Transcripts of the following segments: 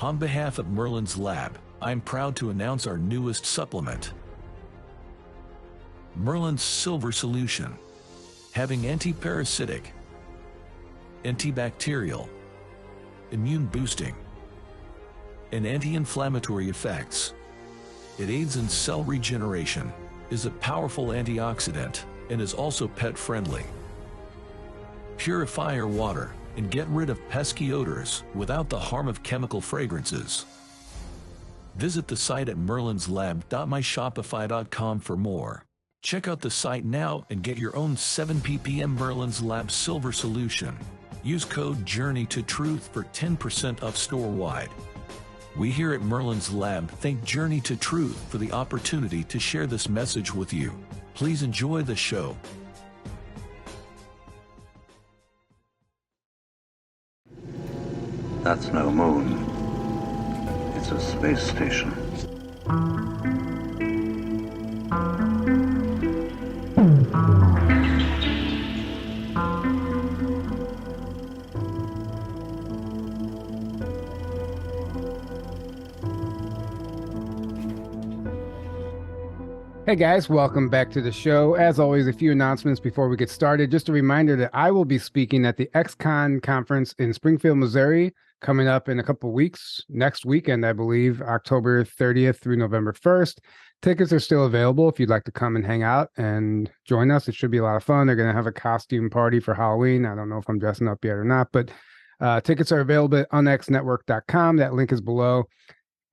On behalf of Merlin's Lab, I'm proud to announce our newest supplement, Merlin's Silver Solution, having anti-parasitic, antibacterial, immune boosting, and anti-inflammatory effects. It aids in cell regeneration, is a powerful antioxidant, and is also pet-friendly. Purify your water and get rid of pesky odors without the harm of chemical fragrances. Visit the site at merlinslab.myshopify.com for more. Check out the site now and get your own 7 ppm Merlin's Lab Silver Solution. Use code JOURNEY2TRUTH for 10% off store-wide. We here at Merlin's Lab thank Journey to Truth for the opportunity to share this message with you. Please enjoy the show. That's no moon. It's a space station. Hey guys, welcome back to the show. As always, a few announcements before we get started. Just a reminder that I will be speaking at the XCon conference in Springfield, Missouri, coming up in a couple of weeks, next weekend, I believe, October 30th through November 1st. Tickets are still available if you'd like to come and hang out and join us. It should be a lot of fun. They're going to have a costume party for Halloween. I don't know if I'm dressing up yet or not, but tickets are available at unxnetwork.com. That link is below.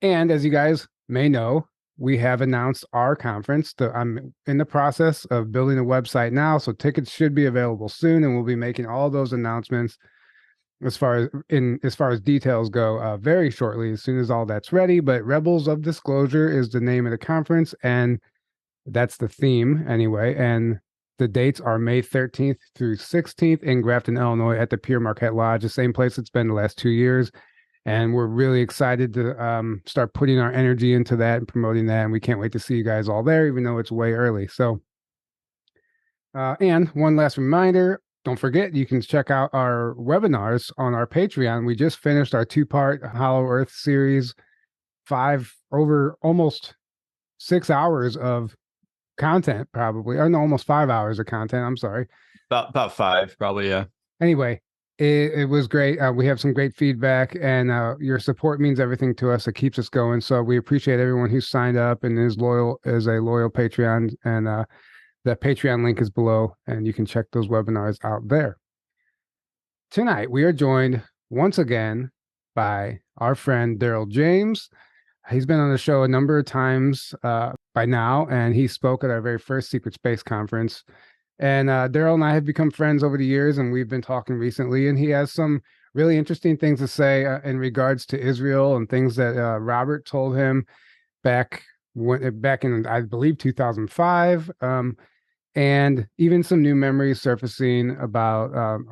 And as you guys may know, we have announced our conference. I'm in the process of building a website now, so tickets should be available soon, and we'll be making all those announcements as far as details go very shortly, as soon as all that's ready. But Rebels of Disclosure is the name of the conference, and that's the theme anyway. And the dates are May 13th through 16th in Grafton, Illinois, at the Pierre Marquette Lodge, the same place it's been the last 2 years. And we're really excited to start putting our energy into that and promoting that. And we can't wait to see you guys all there, even though it's way early. So, and one last reminder, don't forget, you can check out our webinars on our Patreon. We just finished our 2-part Hollow Earth series, over almost 6 hours of content, probably, or no, almost 5 hours of content. I'm sorry. About 5, probably, yeah. Anyway. It was great. We have some great feedback, and your support means everything to us. It keeps us going. So we appreciate everyone who's signed up and is a loyal Patreon. And the Patreon link is below, and you can check those webinars out there. Tonight, we are joined once again by our friend Daryl James. He's been on the show a number of times by now, and he spoke at our very first Secret Space conference. And Daryl and I have become friends over the years, and we've been talking recently, and he has some really interesting things to say in regards to Israel and things that Robert told him back in, I believe, 2005, and even some new memories surfacing about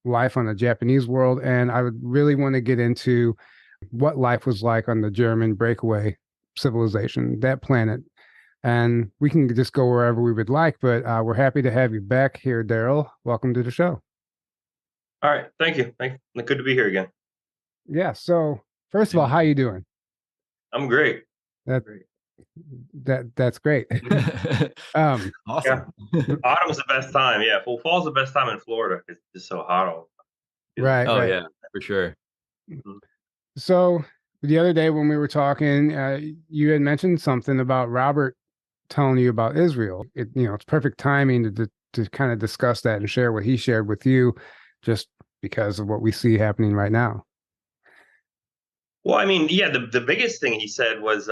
life on the Japanese world. And I would really want to get into what life was like on the German breakaway civilization, that planet. And we can just go wherever we would like, but we're happy to have you back here, Daryl. Welcome to the show. All right. Thank you. Good to be here again. Yeah. So first of all, how you doing? I'm great. That's great. Awesome. Yeah. Autumn's the best time. Yeah. Fall's the best time in Florida. It's just so hot all the time. Right. Oh, right. yeah, for sure. So the other day when we were talking, you had mentioned something about Robert telling you about Israel. It's perfect timing to kind of discuss that and share what he shared with you, just because of what we see happening right now. Well, I mean, yeah, the biggest thing he said was,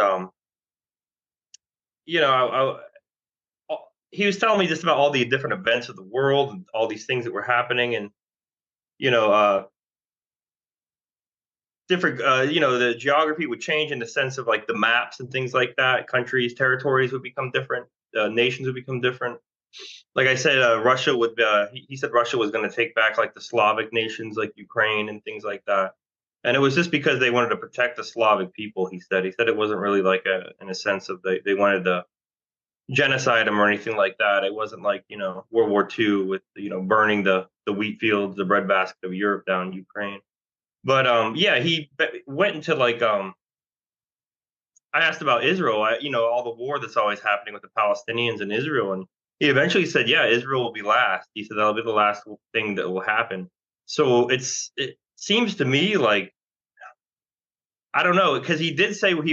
he was telling me just about all the different events of the world and all these things that were happening, and different, the geography would change in the sense of like the maps and things like that. Countries, territories would become different. Nations would become different. Like I said, Russia would. He said Russia was going to take back like the Slavic nations, like Ukraine and things like that. And it was just because they wanted to protect the Slavic people. He said it wasn't really like in a sense of they wanted to genocide them or anything like that. It wasn't like World War II with burning the wheat fields, the breadbasket of Europe down in Ukraine. But yeah, he went into like I asked about Israel, all the war that's always happening with the Palestinians and Israel, and he eventually said, "Yeah, Israel will be last." He said that'll be the last thing that will happen. So it seems to me like I don't know, because he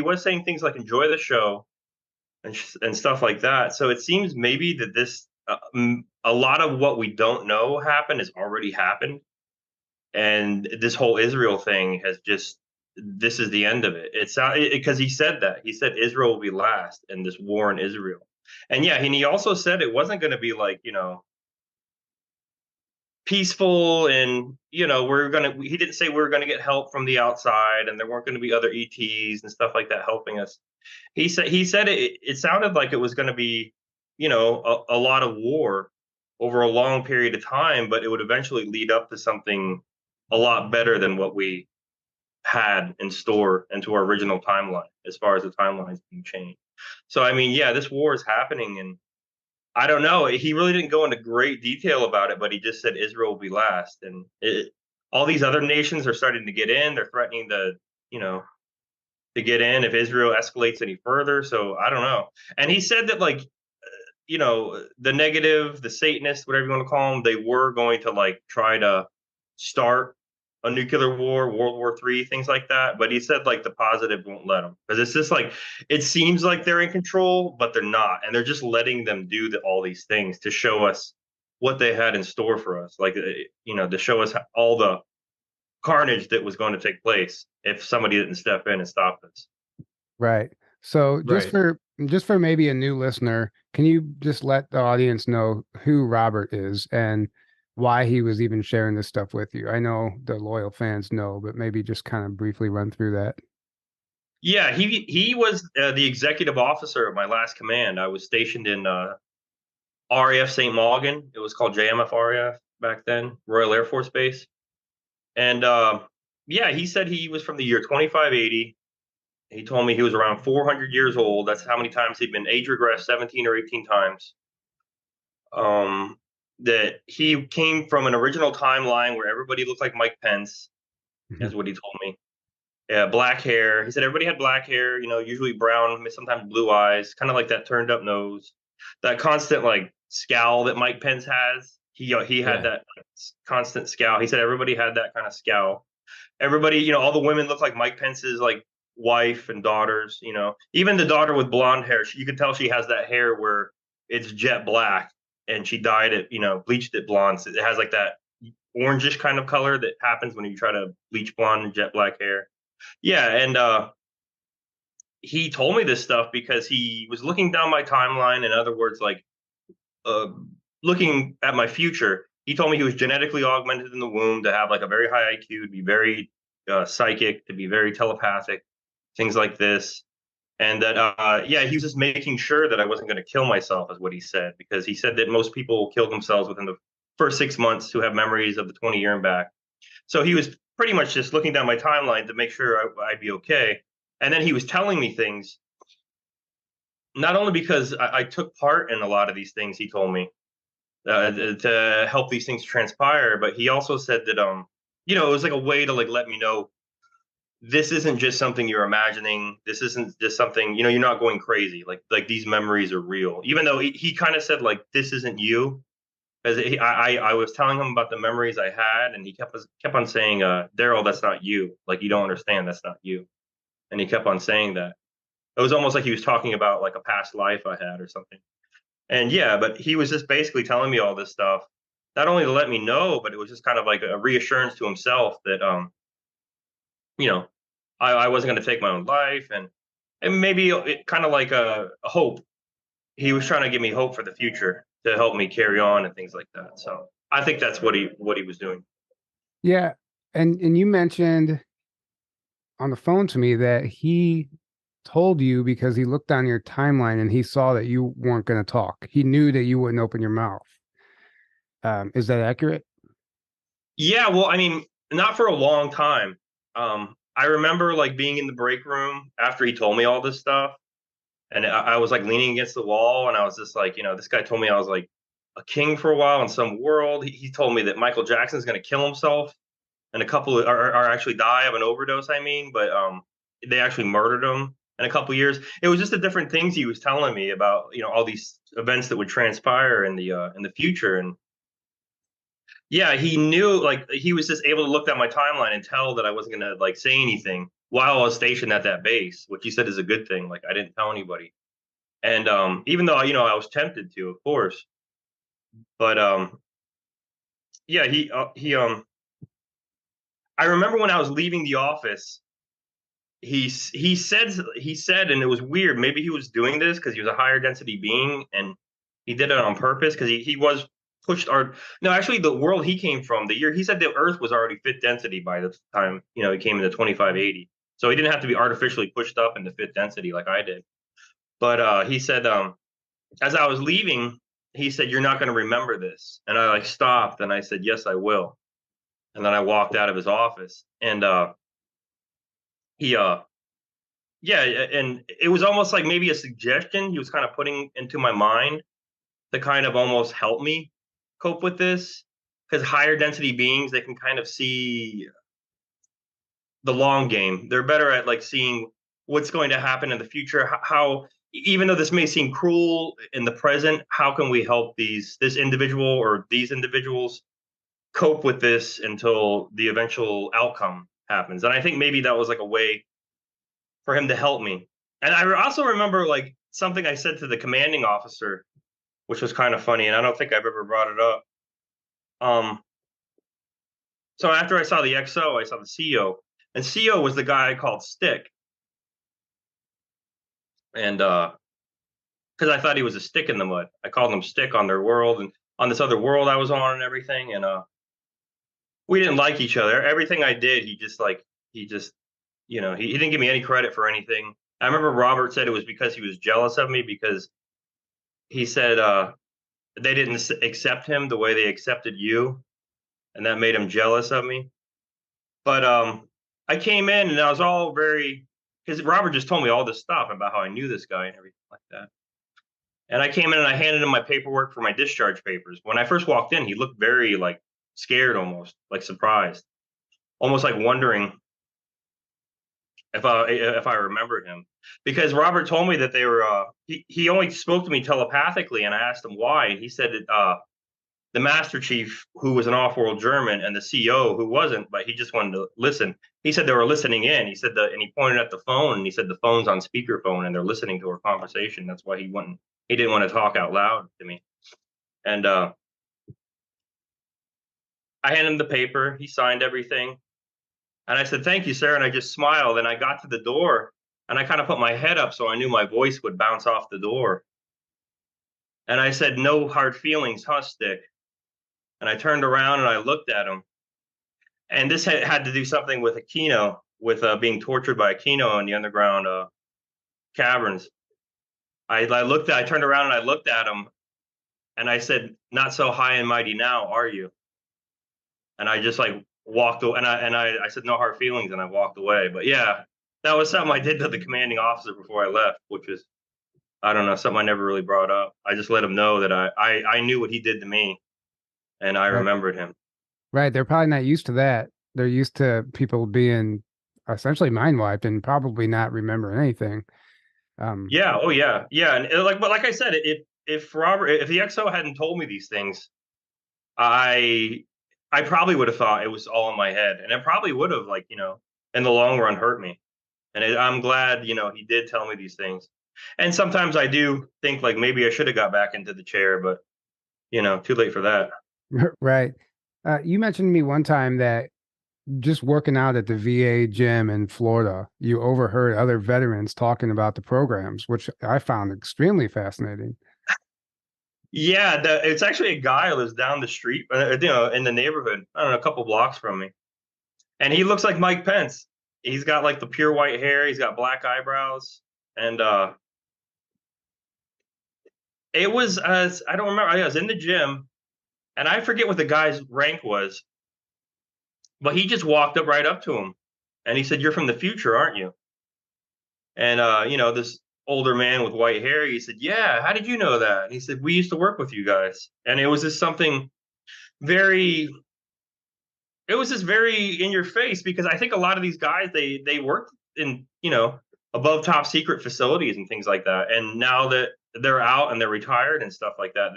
was saying things like enjoy the show and stuff like that. So it seems maybe that a lot of what we don't know happened has already happened, and this whole Israel thing has just this is the end of it. It's because he said Israel will be last in this war in Israel, and yeah, and he also said it wasn't going to be like peaceful, and he didn't say we were going to get help from the outside and there weren't going to be other ETs and stuff like that helping us. He said it sounded like it was going to be a lot of war over a long period of time, but it would eventually lead up to something a lot better than what we had in store into our original timeline as far as the timelines being changed. So I mean, yeah, this war is happening, and I don't know. He really didn't go into great detail about it, but he just said Israel will be last, and all these other nations are starting to get in. They're threatening you know, to get in if Israel escalates any further. So I don't know. And he said that like, the negative, the Satanists, whatever you want to call them, they were going to like try to start a nuclear war, World War III, things like that. But he said like the positive won't let them, because it's just like it seems like they're in control, but they're not, and they're just letting them do all these things to show us what they had in store for us, like to show us all the carnage that was going to take place if somebody didn't step in and stop us. Right. So Right. just for maybe a new listener, can you just let the audience know who Robert is and why he was even sharing this stuff with you? I know the loyal fans know, but maybe just kind of briefly run through that. Yeah, he was the executive officer of my last command. I was stationed in RAF Saint Mawgan. It was called JMF RAF back then, Royal Air Force Base. And yeah, he said he was from the year 2580. He told me he was around 400 years old. That's how many times he'd been age regressed, 17 or 18 times. That he came from an original timeline where everybody looked like Mike Pence, is what he told me. Yeah, black hair. He said everybody had black hair, usually brown, sometimes blue eyes, kind of like that turned up nose, that constant like scowl that Mike Pence has. He had Yeah. that constant scowl. He said everybody had that kind of scowl. Everybody, all the women look like Mike Pence's like wife and daughters. Even the daughter with blonde hair, you could tell she has that hair where it's jet black, and she dyed it, bleached it blonde. So it has like that orangish kind of color that happens when you try to bleach blonde and jet black hair. Yeah, and he told me this stuff because he was looking down my timeline. In other words, like uh, looking at my future. He told me he was genetically augmented in the womb to have like a very high IQ, to be very psychic, to be very telepathic, things like this. And that, yeah, he was just making sure that I wasn't going to kill myself, is what he said, because he said that most people kill themselves within the first 6 months who have memories of the 20-year and back. So he was pretty much just looking down my timeline to make sure I'd be okay. And then he was telling me things, not only because I took part in a lot of these things he told me to help these things transpire, but he also said that, it was like a way to like let me know this isn't just something you're imagining. This isn't just something, you're not going crazy. Like these memories are real. Even though he kind of said like, this isn't you. Because I was telling him about the memories I had, and he kept on saying, Daryl, that's not you. Like, you don't understand, that's not you. And he kept on saying that. It was almost like he was talking about like a past life I had or something. And yeah, but he was just basically telling me all this stuff, not only to let me know, but it was just kind of like a reassurance to himself that you know, I wasn't going to take my own life, and maybe it kind of like a hope. He was trying to give me hope for the future to help me carry on and things like that. So I think that's what he was doing. Yeah. And you mentioned on the phone to me that he told you because he looked on your timeline and he saw that you weren't going to talk. He knew that you wouldn't open your mouth. Is that accurate? Yeah, well, I mean, not for a long time. I remember like being in the break room after he told me all this stuff, and I was like leaning against the wall, and I was just like, this guy told me I was like a king for a while in some world. He told me that Michael Jackson's going to kill himself and a couple are actually die of an overdose. I mean, but they actually murdered him in a couple years. It was just the different things he was telling me about, all these events that would transpire in the future. And yeah, he knew, like, he was just able to look at my timeline and tell that I wasn't gonna like say anything while I was stationed at that base, which he said is a good thing. Like, I didn't tell anybody. And even though I was tempted to, of course, but yeah, he I remember when I was leaving the office, he said, and it was weird. Maybe he was doing this because he was a higher density being, and he did it on purpose because he was pushed our. No, actually, the world he came from, the year he said the Earth was already fifth density by the time he came into 2580. So he didn't have to be artificially pushed up into fifth density like I did. But he said, as I was leaving, he said, "You're not going to remember this." And I like stopped, and I said, "Yes, I will." And then I walked out of his office, and he yeah, and it was almost like maybe a suggestion he was kind of putting into my mind to kind of almost help me cope with this, because higher density beings, they can kind of see the long game. They're better at like seeing what's going to happen in the future. How even though this may seem cruel in the present, how can we help this individual or these individuals cope with this until the eventual outcome happens? And I think maybe that was like a way for him to help me. And I also remember like something I said to the commanding officer, which was kind of funny, and I don't think I've ever brought it up. So after I saw the XO, I saw the CO, and CO was the guy I called Stick, and because I thought he was a stick in the mud, I called him Stick on their world and on this other world I was on and everything, and we didn't like each other. Everything I did, he just he didn't give me any credit for anything. I remember Robert said it was because he was jealous of me, because he said they didn't accept him the way they accepted you, and that made him jealous of me. But I came in and I was all very, because Robert just told me all this stuff about how I knew this guy and everything like that. And I came in and I handed him my paperwork for my discharge papers. When I first walked in, he looked very like scared, almost like surprised, almost like wondering if I remembered him, because Robert told me that they were he only spoke to me telepathically, and I asked him why, and he said that the Master Chief, who was an off-world German, and the CO, who wasn't, but he just wanted to listen. He said they were listening in. He said and he pointed at the phone, and he said the phone's on speakerphone, and they're listening to our conversation. That's why he didn't want to talk out loud to me. And I handed him the paper. He signed everything. And I said, "Thank you, sir." And I just smiled, and I got to the door, and I kind of put my head up so I knew my voice would bounce off the door. And I said, "No hard feelings, huh, Stick?" And I turned around and I looked at him. And this had to do something with Aquino, with being tortured by Aquino in the underground caverns. I turned around and I looked at him, and I said, "Not so high and mighty now, are you?" And I just like walked away, and I said, "No hard feelings," and I walked away. But yeah, that was something I did to the commanding officer before I left, which is, I don't know, something I never really brought up. I just let him know that I knew what he did to me, and I remembered him. Right. They're probably not used to that. They're used to people being essentially mind wiped and probably not remembering anything. Yeah. Oh yeah. Yeah. And but like I said, if the XO hadn't told me these things, I probably would have thought it was all in my head, and it probably would have, like, in the long run, hurt me. And I'm glad, he did tell me these things. And sometimes I do think like maybe I should have got back into the chair, but too late for that. Right. You mentioned to me one time that just working out at the VA gym in Florida, you overheard other veterans talking about the programs, which I found extremely fascinating. Yeah, it's actually a guy who lives down the street, in the neighborhood, I don't know, a couple blocks from me. And he looks like Mike Pence. He's got like the pure white hair. He's got black eyebrows. And it was, I don't remember. I was in the gym, and I forget what the guy's rank was, but he just walked right up to him, and he said, "You're from the future, aren't you?" And this older man with white hair, he said, "Yeah, how did you know that?" And he said, "We used to work with you guys." And it was just something very, it was just very in your face because I think a lot of these guys they worked in above top secret facilities and things like that, and now that they're out and they're retired and stuff like that,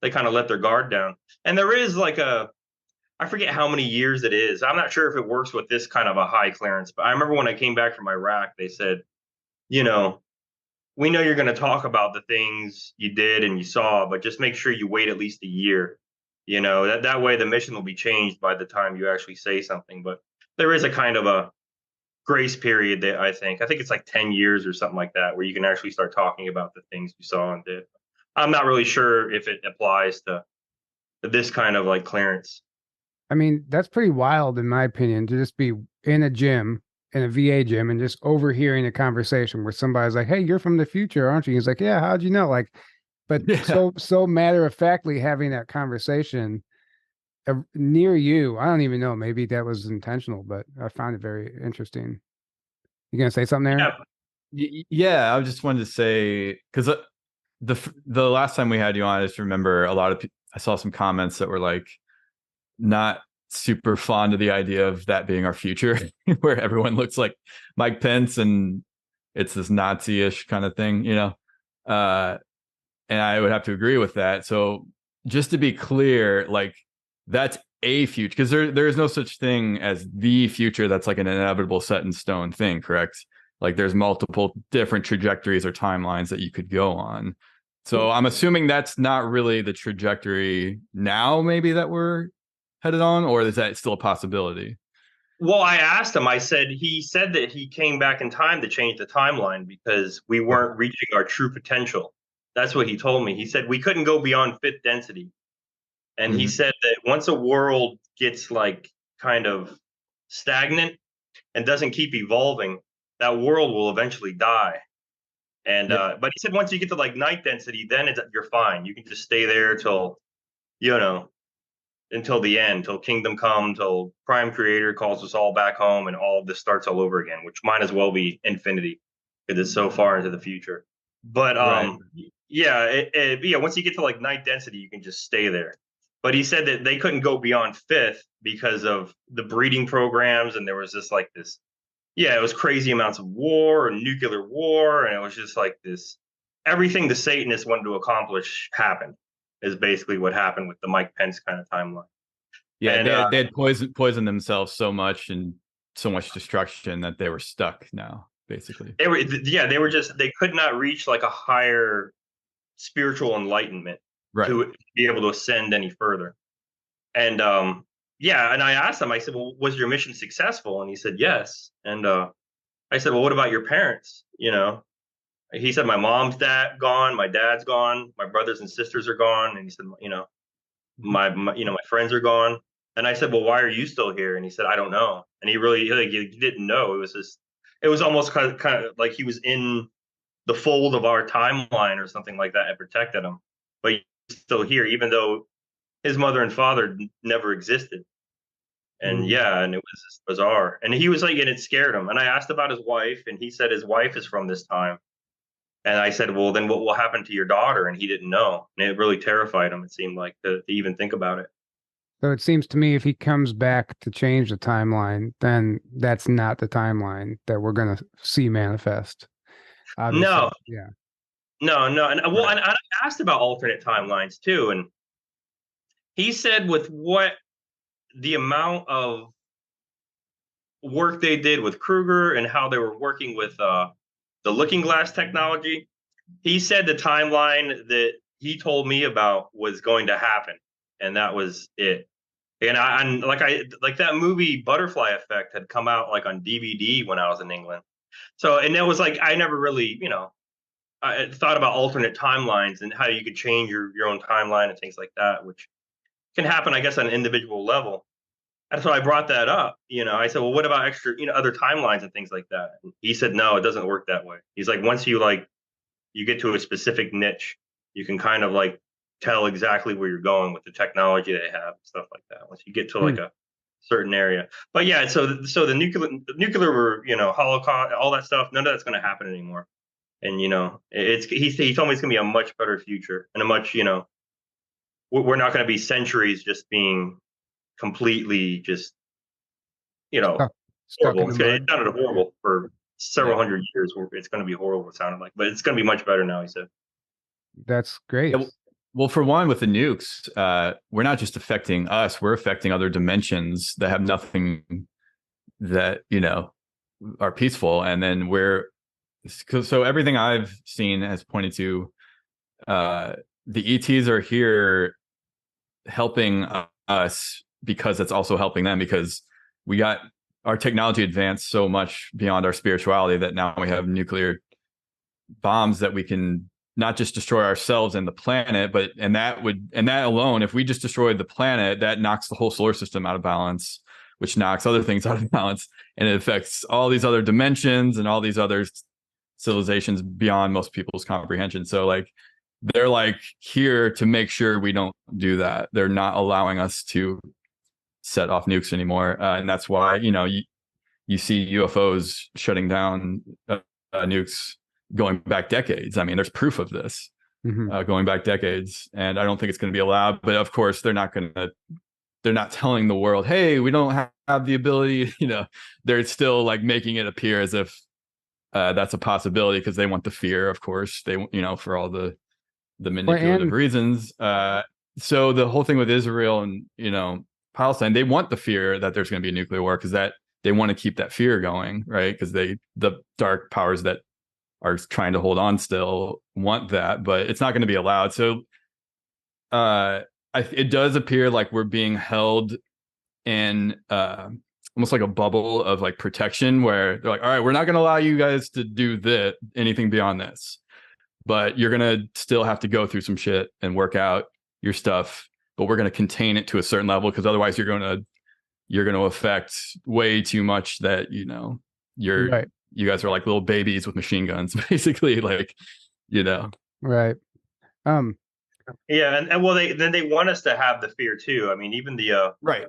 they kind of let their guard down. And there is like I forget how many years it is. I'm not sure if it works with this kind of a high clearance, but I remember when I came back from Iraq, they said, you know, we know you're going to talk about the things you did and you saw, but just make sure you wait at least a year. That way the mission will be changed by the time you actually say something. But there is a kind of a grace period that I think it's like 10 years or something like that, where you can actually start talking about the things you saw and did. I'm not really sure if it applies to this kind of like clearance. I mean, that's pretty wild in my opinion, to just be in a gym, in a VA gym, and just overhearing a conversation where somebody's like, "Hey, you're from the future, aren't you?" He's like, "Yeah, how'd you know?" Like, but so matter of factly having that conversation near you. I don't even know. Maybe that was intentional, but I found it very interesting. You gonna say something there? Yeah, I just wanted to say, because the last time we had you on, I just remember I saw some comments that were like not super fond of the idea of that being our future, where everyone looks like Mike Pence and it's this Nazi-ish kind of thing, and I would have to agree with that. So just to be clear, like, that's a future, because there is no such thing as the future that's like an inevitable set in stone thing, correct? Like, there's multiple different trajectories or timelines that you could go on. So I'm assuming that's not really the trajectory now, maybe, that we're headed on, or is that still a possibility? Well, I asked him, he said that he came back in time to change the timeline because we weren't reaching our true potential. That's what he told me. He said we couldn't go beyond fifth density. And he said that once a world gets like kind of stagnant and doesn't keep evolving, that world will eventually die. And but he said once you get to like ninth density, then you're fine. You can just stay there till until the end, till kingdom come, till Prime Creator calls us all back home, and all of this starts all over again, which might as well be infinity because it's so far into the future. But once you get to like ninth density, you can just stay there. But he said that they couldn't go beyond fifth because of the breeding programs, and there was just like this. Yeah, it was crazy amounts of war and nuclear war, and it was just like this. Everything the Satanists wanted to accomplish happened. Is basically what happened with the Mike Pence kind of timeline. Yeah, and they had poisoned themselves so much and so much destruction that they were stuck now, basically. They could not reach like a higher spiritual enlightenment to be able to ascend any further. And and I asked him, I said, well, was your mission successful? And he said, yes. And I said, well, what about your parents? He said, my mom's gone, my dad's gone, my brothers and sisters are gone. And he said, my friends are gone. And I said, well, why are you still here? And he said, I don't know. And he didn't know. It was almost kind of like he was in the fold of our timeline or something like that and protected him. But he's still here, even though his mother and father never existed. And and it was just bizarre. And he was like, and it scared him. And I asked about his wife, and he said his wife is from this time. And I said, well, then what will happen to your daughter? And he didn't know. And it really terrified him, it seemed like, to even think about it. So it seems to me if he comes back to change the timeline, then that's not the timeline that we're going to see manifest. Obviously. No. Yeah. No. And and I asked about alternate timelines too. And he said with what the amount of work they did with Kruger and how they were working with the looking glass technology, he said the timeline that he told me about was going to happen, and that was it. And that movie Butterfly Effect had come out like on DVD when I was in England. So, and that was like, I never really, I thought about alternate timelines and how you could change your own timeline and things like that, which can happen, I guess, on an individual level. And so I brought that up. I said, well, what about extra, other timelines and things like that? And he said, no, it doesn't work that way. He's like, once you get to a specific niche, you can kind of like tell exactly where you're going with the technology they have and stuff like that. Once you get to like a certain area. But yeah, so the nuclear were, Holocaust, all that stuff, none of that's going to happen anymore. And, he told me it's going to be a much better future and a much, we're not going to be centuries just being completely just, Stuck in horrible. the It mud. sounded horrible for several Yeah. hundred years. It's going to be horrible. It sounded like, but it's going to be much better now. He said. That's great. Yeah, well, for one, with the nukes, we're not just affecting us; we're affecting other dimensions that have nothing that are peaceful. And then so everything I've seen has pointed to the ETs are here helping us because it's also helping them, because we got our technology advanced so much beyond our spirituality that now we have nuclear bombs that we can not just destroy ourselves and the planet, but that alone, if we just destroyed the planet, that knocks the whole solar system out of balance, which knocks other things out of balance, and it affects all these other dimensions and all these other civilizations beyond most people's comprehension. So like they're like here to make sure we don't do that. They're not allowing us to set off nukes anymore, and that's why you see UFOs shutting down nukes going back decades. I mean, there's proof of this going back decades, and I don't think it's going to be allowed. But of course, they're not telling the world, hey, we don't have the ability. They're still like making it appear as if that's a possibility, because they want the fear, of course. They, for all the manipulative reasons. So the whole thing with Israel and Palestine, they want the fear that there's going to be a nuclear war, because that they want to keep that fear going, right? Because the dark powers that are trying to hold on still want that, but it's not going to be allowed. So it does appear like we're being held in almost like a bubble of like protection, where they're like, all right, we're not going to allow you guys to do anything beyond this, but you're going to still have to go through some shit and work out your stuff, but we're going to contain it to a certain level, because otherwise you're going to affect way too much that Right. You guys are like little babies with machine guns, basically, like, Right. Yeah, and well, they want us to have the fear too. I mean, even right.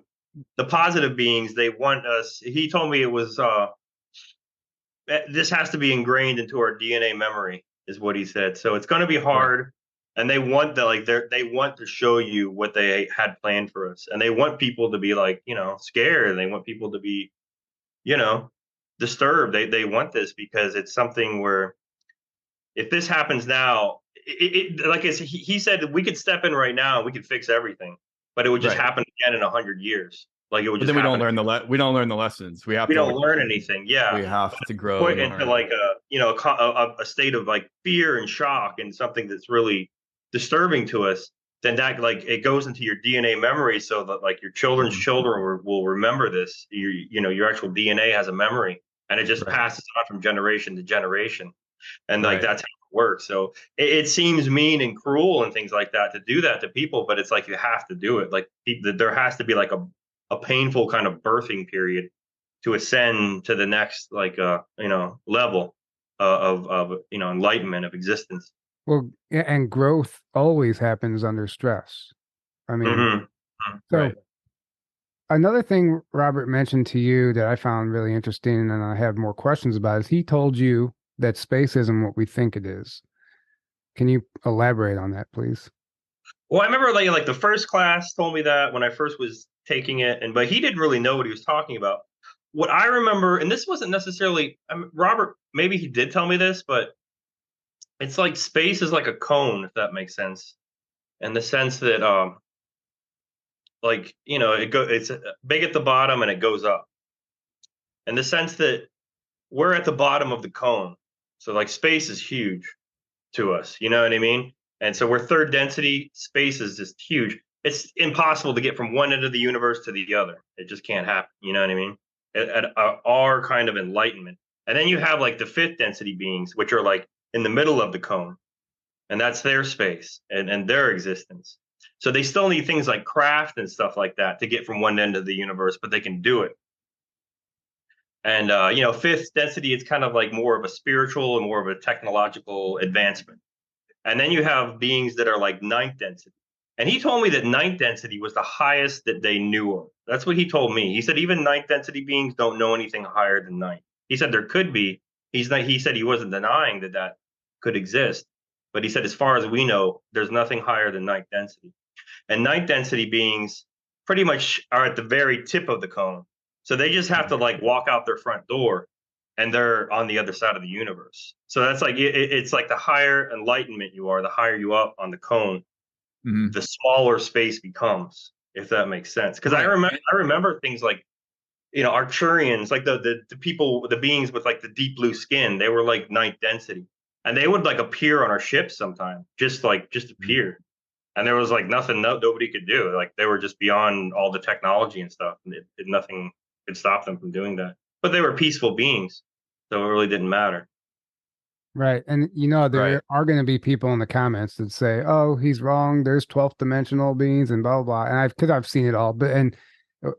the positive beings, they want us. He told me it was this has to be ingrained into our DNA memory, is what he said. So it's going to be hard, right. And they want they want to show you what they had planned for us, and they want people to be like scared, and they want people to be disturbed. They want this because it's something where if this happens now, like he said, we could step in right now and we could fix everything, but it would just happen again in 100 years. Like it would just. Then we don't learn the lessons. We don't learn anything. Yeah, we have to grow put into like a state of like fear and shock and something that's really disturbing to us. Then that like it goes into your DNA memory, so that like your children's children will remember this. Your actual DNA has a memory, and it just passes on from generation to generation, and like that's how it works. So it seems mean and cruel and things like that to do that to people, but it's like you have to do it. Like there has to be like a painful kind of birthing period to ascend to the next level of enlightenment of existence. Well, and growth always happens under stress. I mean, so another thing Robert mentioned to you that I found really interesting, and I have more questions about, is he told you that space isn't what we think it is. Can you elaborate on that, please? Well, I remember like the first class told me that when I first was taking it, but he didn't really know what he was talking about. What I remember, and this wasn't necessarily Robert, maybe he did tell me this, but it's like space is like a cone, if that makes sense, in the sense that it's big at the bottom and it goes up, in the sense that we're at the bottom of the cone. So like space is huge to us, you know what I mean? And so we're third density. Space is just huge. It's impossible to get from one end of the universe to the other. It just can't happen. You know what I mean? At our kind of enlightenment. And then you have like the fifth density beings, which are like in the middle of the cone. And that's their space and their existence. So they still need things like craft and stuff like that to get from one end of the universe, but they can do it. And, fifth density, it's kind of like more of a spiritual and more of a technological advancement. And then you have beings that are like ninth density. And he told me that ninth density was the highest that they knew of. That's what he told me. He said even ninth density beings don't know anything higher than ninth. He said there could be. He said he wasn't denying that could exist. But he said as far as we know, there's nothing higher than ninth density. And ninth density beings pretty much are at the very tip of the cone. So they just have to like walk out their front door and they're on the other side of the universe. So that's like, it's like the higher enlightenment you are, the higher you up on the cone, the smaller space becomes, if that makes sense. Because Right. I remember things like, Arcturians, like the people, the beings with like the deep blue skin, they were like ninth density, and they would like appear on our ships sometime, just appear, and there was like nothing, nobody could do. Like they were just beyond all the technology and stuff, and nothing could stop them from doing that. But they were peaceful beings, so it really didn't matter. Right. And there are going to be people in the comments that say, "Oh, he's wrong. There's 12th dimensional beings and blah blah." And because I've seen it all, but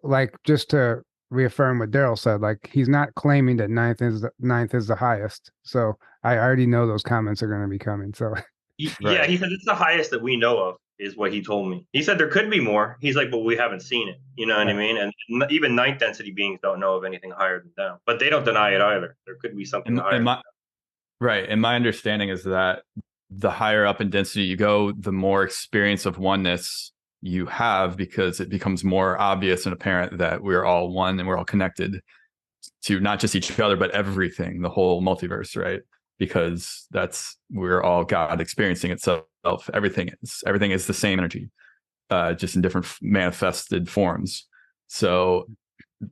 like just to reaffirm what Daryl said, like he's not claiming that ninth is the highest. So I already know those comments are going to be coming. So Yeah, he said it's the highest that we know of, is what he told me. He said there could be more. He's like, but we haven't seen it. You know what I mean? And even ninth density beings don't know of anything higher than them, but they don't deny it either. There could be something higher. Right. And my understanding is that the higher up in density you go, the more experience of oneness you have, because it becomes more obvious and apparent that we're all one and we're all connected to not just each other, but everything, the whole multiverse, right? Because we're all God experiencing itself. Everything is the same energy, just in different manifested forms. So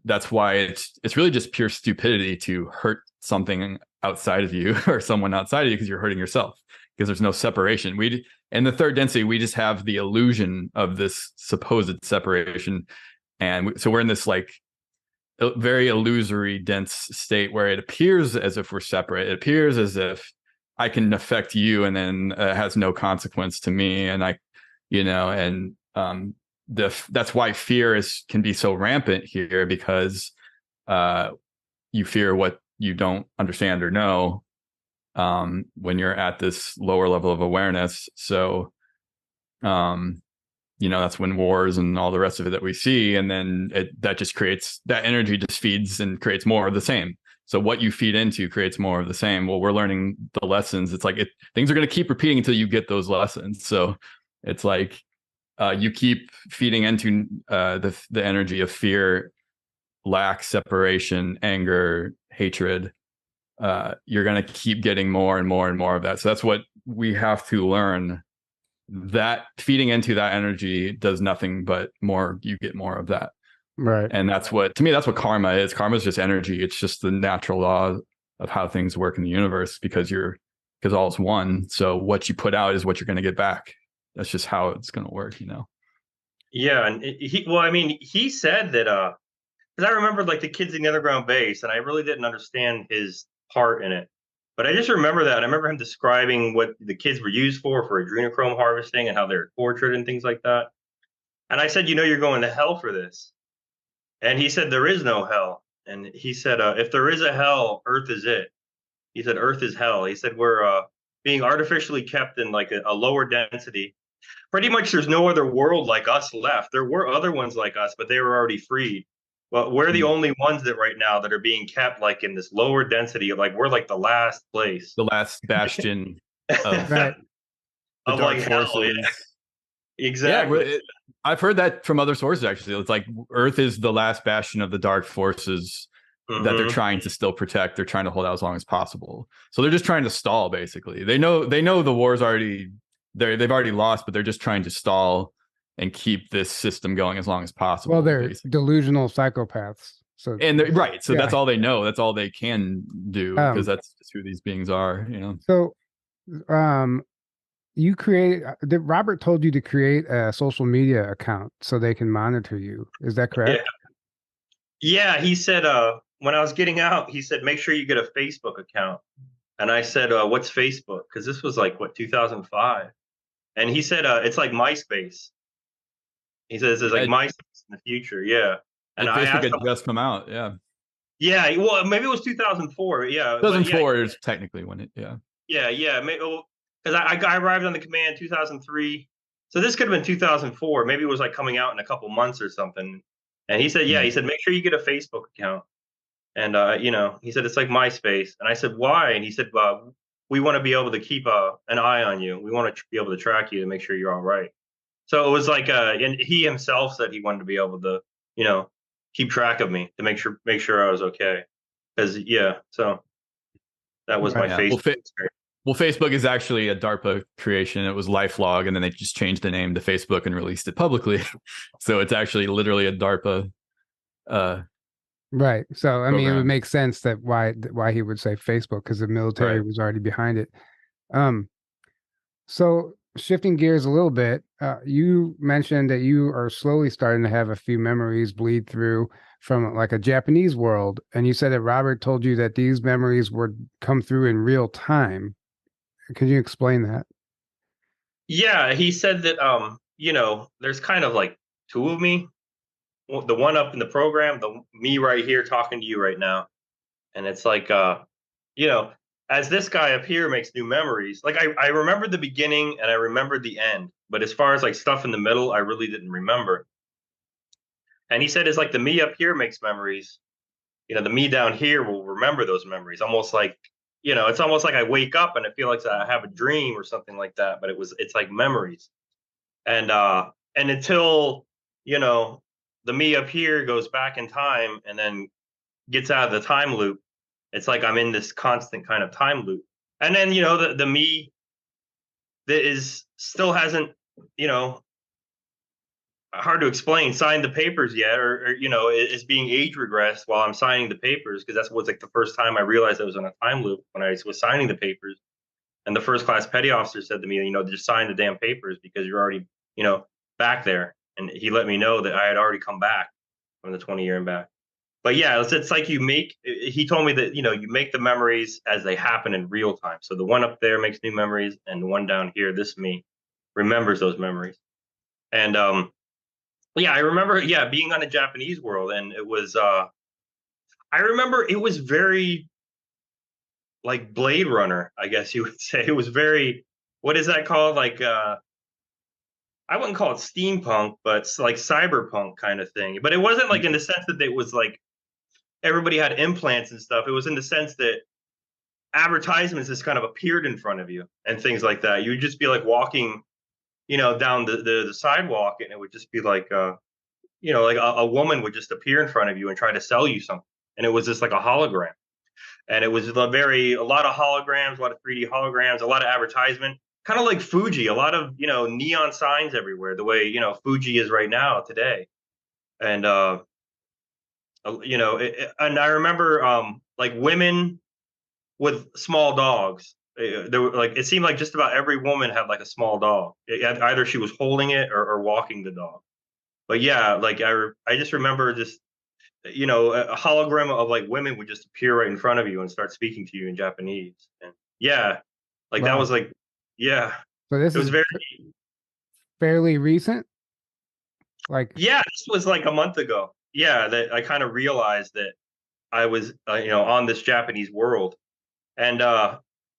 that's why it's really just pure stupidity to hurt something outside of you or someone outside of you, because you're hurting yourself, because there's no separation. In the third density, we just have the illusion of this supposed separation. And so we're in this like very illusory dense state where it appears as if we're separate. It appears as if I can affect you and then it has no consequence to me. And that's why fear can be so rampant here, because you fear what you don't understand or know when you're at this lower level of awareness. So that's when wars and all the rest of it that we see, and then that just creates, that energy just feeds and creates more of the same. So what you feed into creates more of the same. Well, we're learning the lessons. It's like things are going to keep repeating until you get those lessons. So it's like you keep feeding into the energy of fear, lack, separation, anger, hatred. You're going to keep getting more and more and more of that. So that's what we have to learn. That feeding into that energy does nothing but you get more of that. Right. And that's what karma is. Karma is just energy. It's just the natural law of how things work in the universe, because all is one. So what you put out is what you're going to get back. That's just how it's going to work, Yeah. And he said that, because I remember like the kids in the underground base, and I really didn't understand his part in it. But I just remember that. I remember him describing what the kids were used for adrenochrome harvesting and how they're tortured and things like that. And I said, you're going to hell for this. And he said, there is no hell. And he said, if there is a hell, Earth is it. He said, Earth is hell. He said, we're being artificially kept in like a lower density. Pretty much there's no other world like us left. There were other ones like us, but they were already freed. But we're the only ones that right now that are being kept like in this lower density. Like we're like the last place, the last bastion of, Right. the of dark like forces. hell. Yeah. Exactly. Yeah, I've heard that from other sources. Actually, it's like Earth is the last bastion of the dark forces that they're trying to still protect. They're trying to hold out as long as possible. So they're just trying to stall. Basically, they know the war's already they've already lost, but they're just trying to stall and keep this system going as long as possible. Well, they're basically delusional psychopaths. So right. So yeah. that's all they know. That's all they can do, because that's just who these beings are. So, you Robert told you to create a social media account so they can monitor you. Is that correct? Yeah. He said, when I was getting out, he said, make sure you get a Facebook account. And I said, what's Facebook? Because this was like 2005. And he said, it's like MySpace. He says it's like MySpace in the future. Yeah. And Facebook had just come out. Yeah. Yeah. Well, maybe it was 2004. Yeah. 2004 is technically when it. Yeah. Yeah. Yeah. Because I arrived on the command 2003. So this could have been 2004. Maybe it was like coming out in a couple months or something. And he said, he said, make sure you get a Facebook account. And, he said, it's like MySpace. And I said, why? And he said, we want to be able to keep an eye on you. We want to be able to track you to make sure you're all right. So it was like, and he himself said he wanted to be able to, keep track of me to make sure I was okay. Because so that was my Right. Yeah. Facebook. Well, Facebook is actually a DARPA creation. It was LifeLog, and then they just changed the name to Facebook and released it publicly. So it's actually literally a DARPA. Right. So I mean, it would Program. make sense that why he would say Facebook, because the military Right. was already behind it. So shifting gears a little bit, you mentioned that you are slowly starting to have a few memories bleed through from like a Japanese world, and you said that Robert told you that these memories would come through in real time. Could you explain that? Yeah, he said that there's kind of like two of me. The one up in the program, the me right here talking to you right now. And it's like you know, as this guy up here makes new memories, like I remembered the beginning and I remembered the end, but as far as like stuff in the middle, I really didn't remember. And he said it's like the me up here makes memories, the me down here will remember those memories. Almost like, it's almost like I wake up and I feel like I have a dream or something like that, but it's like memories. And until, you know, the me up here goes back in time and then gets out of the time loop, it's like I'm in this constant kind of time loop. And then, the me that is still hasn't, you know, hard to explain, signed the papers yet, or is being age regressed while I'm signing the papers, because that's was like the first time I realized I was on a time loop when I was signing the papers. And the first class petty officer said to me, just sign the damn papers because you're already, back there. And he let me know that I had already come back from the 20-year and back. But yeah, it's like he told me that, you make the memories as they happen in real time. So the one up there makes new memories, and the one down here, this me, remembers those memories. And yeah, I remember, being on a Japanese world, and it was, I remember it was very like Blade Runner, I guess you would say. It was very, what is that called? Like, I wouldn't call it steampunk, but it's like cyberpunk kind of thing. But it wasn't like in the sense that it was like everybody had implants and stuff. It was in the sense that advertisements just kind of appeared in front of you and things like that. You would just be like walking, down the sidewalk, and it would just be like, like a woman would just appear in front of you and try to sell you something. And it was just like a hologram. And it was a lot of holograms, a lot of 3D holograms, a lot of advertisement, kind of like Fuji, a lot of, neon signs everywhere, the way, Fuji is right now today. And, and I remember like women with small dogs. There were like, it seemed like just about every woman had like a small dog. Either she was holding it or walking the dog. But yeah, like I just remember just, a hologram of like women would just appear right in front of you and start speaking to you in Japanese. And yeah, like that Wow. was like, yeah, So this it was is very, fairly recent. Like, yeah, this was like a month ago. Yeah, that I kind of realized that I was, on this Japanese world. And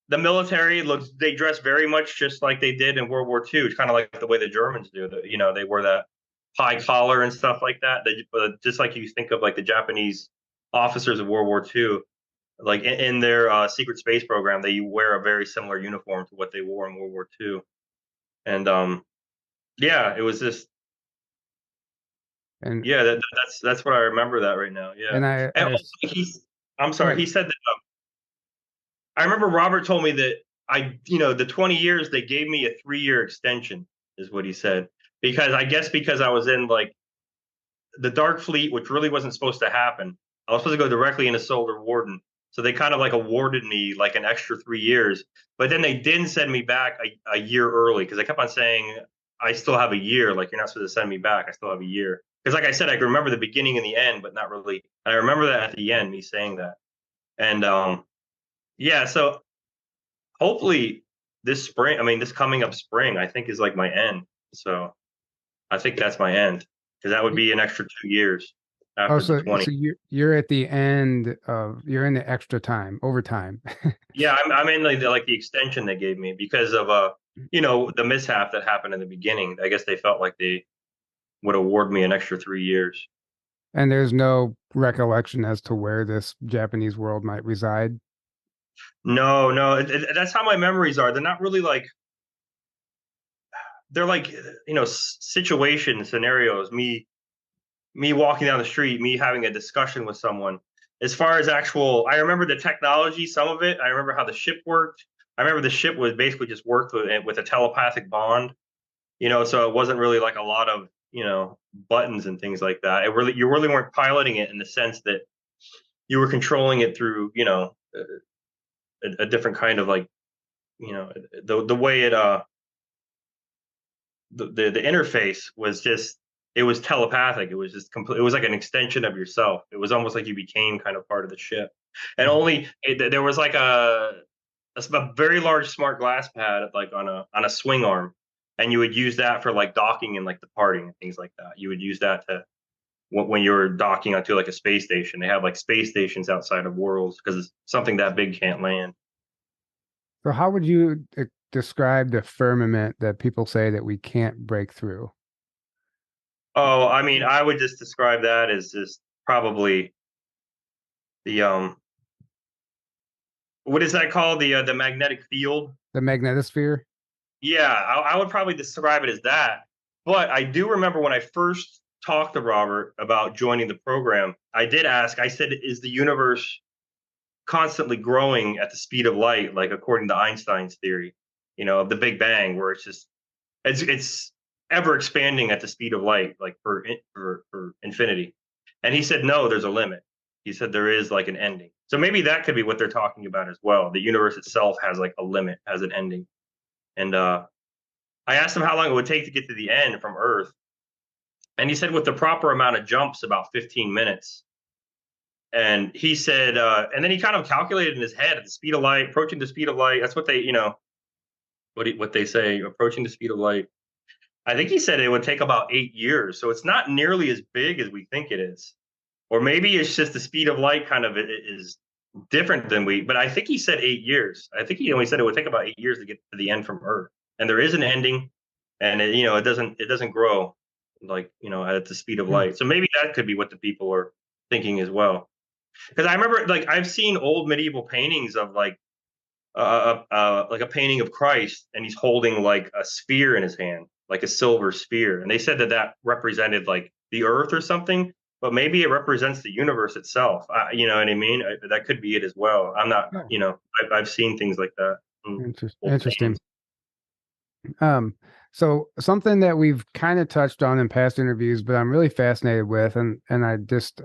the military they dress very much just like they did in World War II. It's kind of like the way the Germans do. They wear that high collar and stuff like that. Just like you think of like the Japanese officers of World War II, like in their secret space program, they wear a very similar uniform to what they wore in World War II. And yeah, it was just, and yeah, that's what I remember that right now. Yeah. and And I also, I'm sorry, he said that I remember Robert told me that the 20 years they gave me a 3-year extension is what he said, because I was in like the Dark Fleet, which really wasn't supposed to happen. I was supposed to go directly into Solar Warden. So they kind of like awarded me like an extra 3 years, but then they didn't send me back a year early, because I kept on saying, I still have a year. Like, you're not supposed to send me back. I still have a year. Because like I said, I can remember the beginning and the end, but not really. And I remember that at the end, me saying that. And yeah, so hopefully this coming up spring, I think is like my end. So I think that's my end, because that would be an extra 2 years after the 20. so you're at the end of you're in the extra time, overtime. Yeah, I'm in like the extension they gave me because of the mishap that happened in the beginning. I guess they felt like they would award me an extra 3 years. And there's no recollection as to where this Japanese world might reside. No, that's how my memories are. They're not really like, they're like, situation scenarios. Me walking down the street, me having a discussion with someone. As far as actual, I remember the technology, some of it. I remember how the ship worked. I remember the ship was basically just worked with a telepathic bond, so it wasn't really like a lot of, buttons and things like that. You really weren't piloting it in the sense that you were controlling it through, a different kind of like, the way it, the interface was just, it was telepathic. It was just complete. It was like an extension of yourself. It was almost like you became kind of part of the ship. And there was like a very large smart glass pad like on a swing arm, and you would use that for like docking and like departing and things like that. You would use that to when you're docking onto like a space station. They have like space stations outside of worlds because something that big can't land. So how would you describe the firmament that people say that we can't break through? Oh, I mean, I would just describe that as just probably the what is that called? The magnetic field. The magnetosphere? Yeah, I would probably describe it as that. But I do remember when I first talked to Robert about joining the program, I did ask. I said, "Is the universe constantly growing at the speed of light, like according to Einstein's theory, of the Big Bang, where it's ever expanding at the speed of light, like for infinity?" And he said, "No, there's a limit." He said there is like an ending. So maybe that could be what they're talking about as well. The universe itself has like a limit, has an ending. And I asked him how long it would take to get to the end from Earth, and he said with the proper amount of jumps, about 15 minutes. And he said, and then he kind of calculated in his head at the speed of light, approaching the speed of light. That's what they, what they say, approaching the speed of light. I think he said it would take about 8 years. So it's not nearly as big as we think it is. Or maybe it's just the speed of light kind of is different than but I think he said 8 years. I think he only said it would take about 8 years to get to the end from Earth. And there is an ending, and it doesn't grow like, at the speed of light. So maybe that could be what the people are thinking as well. Because I remember, like, I've seen old medieval paintings of like a painting of Christ, and he's holding like a sphere in his hand, like a silver sphere, and they said that represented like the Earth or something, but maybe it represents the universe itself. You know what I mean? That could be it as well. I'm not, I've seen things like that. Interesting. So something that we've kind of touched on in past interviews, but I'm really fascinated with, and I just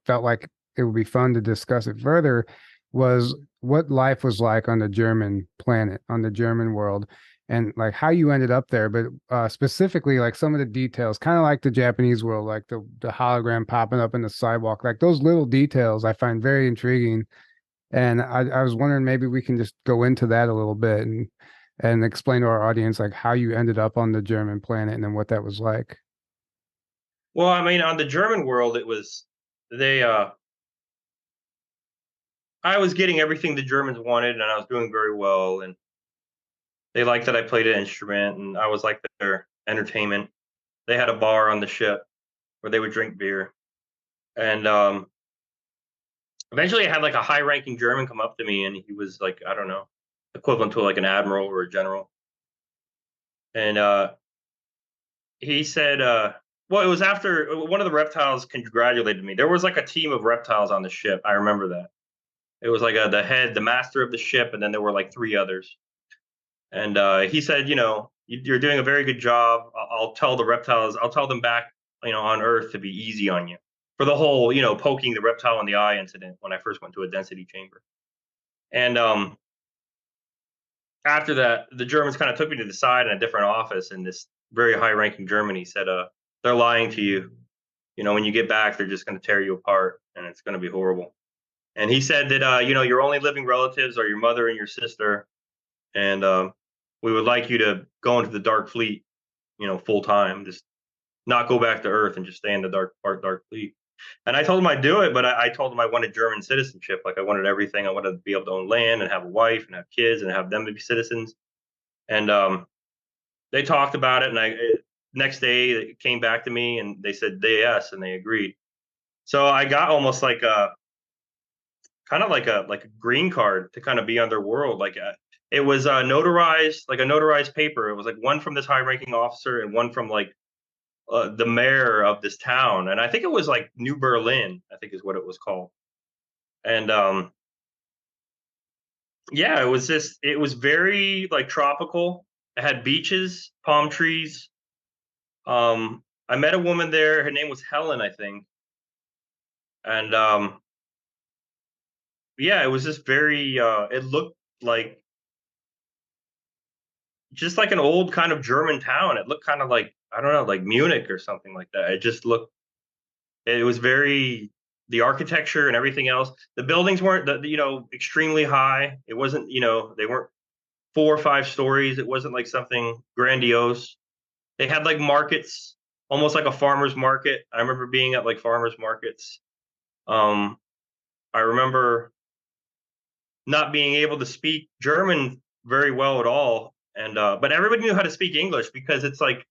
felt like it would be fun to discuss it further, was what life was like on the German planet, on the German world, and like how you ended up there, but specifically like some of the details, kind of like the Japanese world, like the hologram popping up in the sidewalk, like those little details I find very intriguing. And I was wondering maybe we can just go into that a little bit and explain to our audience like how you ended up on the German planet and then what that was like. Well, I mean, on the German world, it was I was getting everything the Germans wanted, and I was doing very well, and they liked that I played an instrument, and I was like their entertainment. They had a bar on the ship where they would drink beer, and eventually I had like a high-ranking German come up to me, and he was like, I don't know, equivalent to like an admiral or a general, and he said, well, it was after one of the reptiles congratulated me. There was like a team of reptiles on the ship. I remember that. It was like the master of the ship, and then there were like three others. And he said, you're doing a very good job. I'll tell the reptiles, I'll tell them back, on Earth to be easy on you for the whole, poking the reptile in the eye incident when I first went to a density chamber. And after that, the Germans kind of took me to the side in a different office, and this very high-ranking German, he said, they're lying to you. When you get back, they're just going to tear you apart, and it's going to be horrible. And he said that, your only living relatives are your mother and your sister. And we would like you to go into the Dark Fleet, full time, just not go back to Earth and just stay in the Dark Fleet. And I told him I'd do it, but I told him I wanted German citizenship. Like I wanted everything. I wanted to be able to own land and have a wife and have kids and have them to be citizens. And they talked about it. And next day they came back to me and they said yes, and they agreed. So I got almost like a kind of like a green card to kind of be on their world. Like It was notarized, like a notarized paper. It was like one from this high-ranking officer and one from like the mayor of this town, and I think it was like New Berlin, I think is what it was called. And yeah, it was very like tropical. It had beaches, palm trees. I met a woman there. Her name was Helen, I think. And yeah, it was just very. It looked like just like an old kind of German town. It looked kind of like I don't know, like Munich or something like that. It just looked. It was very the architecture and everything else. The buildings weren't extremely high. It wasn't they weren't 4 or 5 stories. It wasn't like something grandiose. They had like markets, almost like a farmer's market. I remember being at like farmers markets. Um, I remember not being able to speak German very well at all, and but everybody knew how to speak English because it's like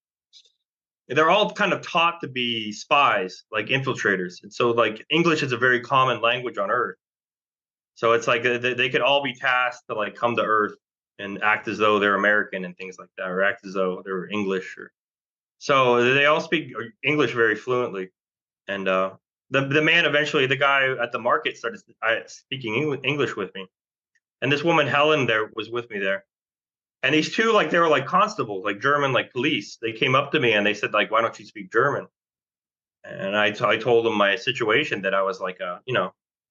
they're all kind of taught to be spies, like infiltrators, and so like English is a very common language on Earth. So it's like they could all be tasked to like come to Earth and act as though they're American and things like that, or act as though they're English. Or so they all speak English very fluently. And the man eventually, the guy at the market started speaking English with me. And this woman Helen there was with me there. And these two, like they were like constables, like German, like police. They came up to me and they said, like, "Why don't you speak German?" And I told them my situation that I was like, I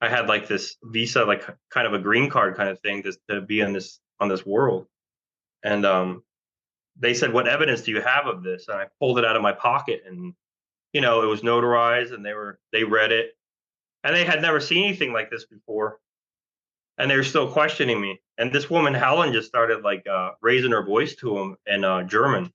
had like this visa, like kind of a green card kind of thing to be on this world. And they said, "What evidence do you have of this?" And I pulled it out of my pocket, and it was notarized, and they read it, and they had never seen anything like this before, and they were still questioning me. And this woman Helen just started like raising her voice to them in German,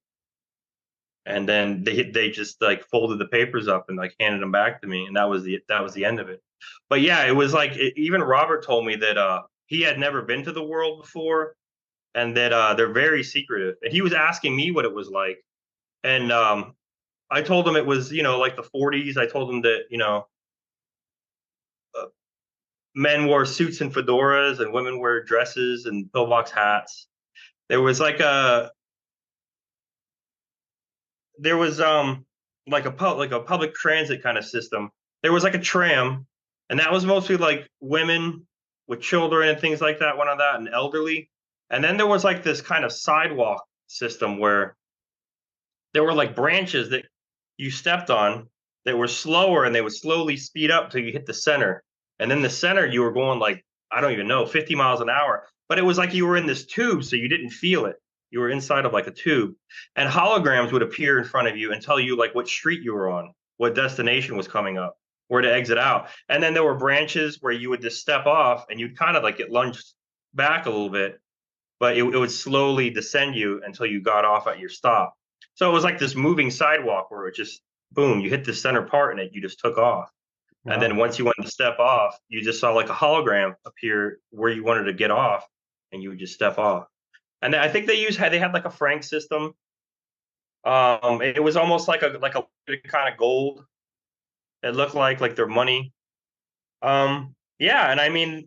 and then they just like folded the papers up and like handed them back to me, and that was the end of it. But yeah, it was like even Robert told me that he had never been to the world before, and that they're very secretive. And he was asking me what it was like, and I told him it was like the 40s. I told him that uh, men wore suits and fedoras, and women wear dresses and pillbox hats. There was like a there was like a public transit kind of system. There was like a tram, and that was mostly like women with children and things like that went on that, and elderly. And then there was like this kind of sidewalk system where there were like branches that you stepped on that were slower, and they would slowly speed up till you hit the center. And then the center, you were going like, I don't even know, 50 miles an hour. But it was like you were in this tube, so you didn't feel it. You were inside of like a tube. And holograms would appear in front of you and tell you like what street you were on, what destination was coming up, where to exit out. And then there were branches where you would just step off and you'd kind of like get lunged back a little bit, but it would slowly descend you until you got off at your stop. So it was like this moving sidewalk where it just boom, you hit the center part and you just took off. Wow. And then once you went to step off, you just saw like a hologram appear where you wanted to get off, and you would just step off. And I think they had like a franc system. It was almost like a kind of gold. It looked like their money. Yeah, and I mean,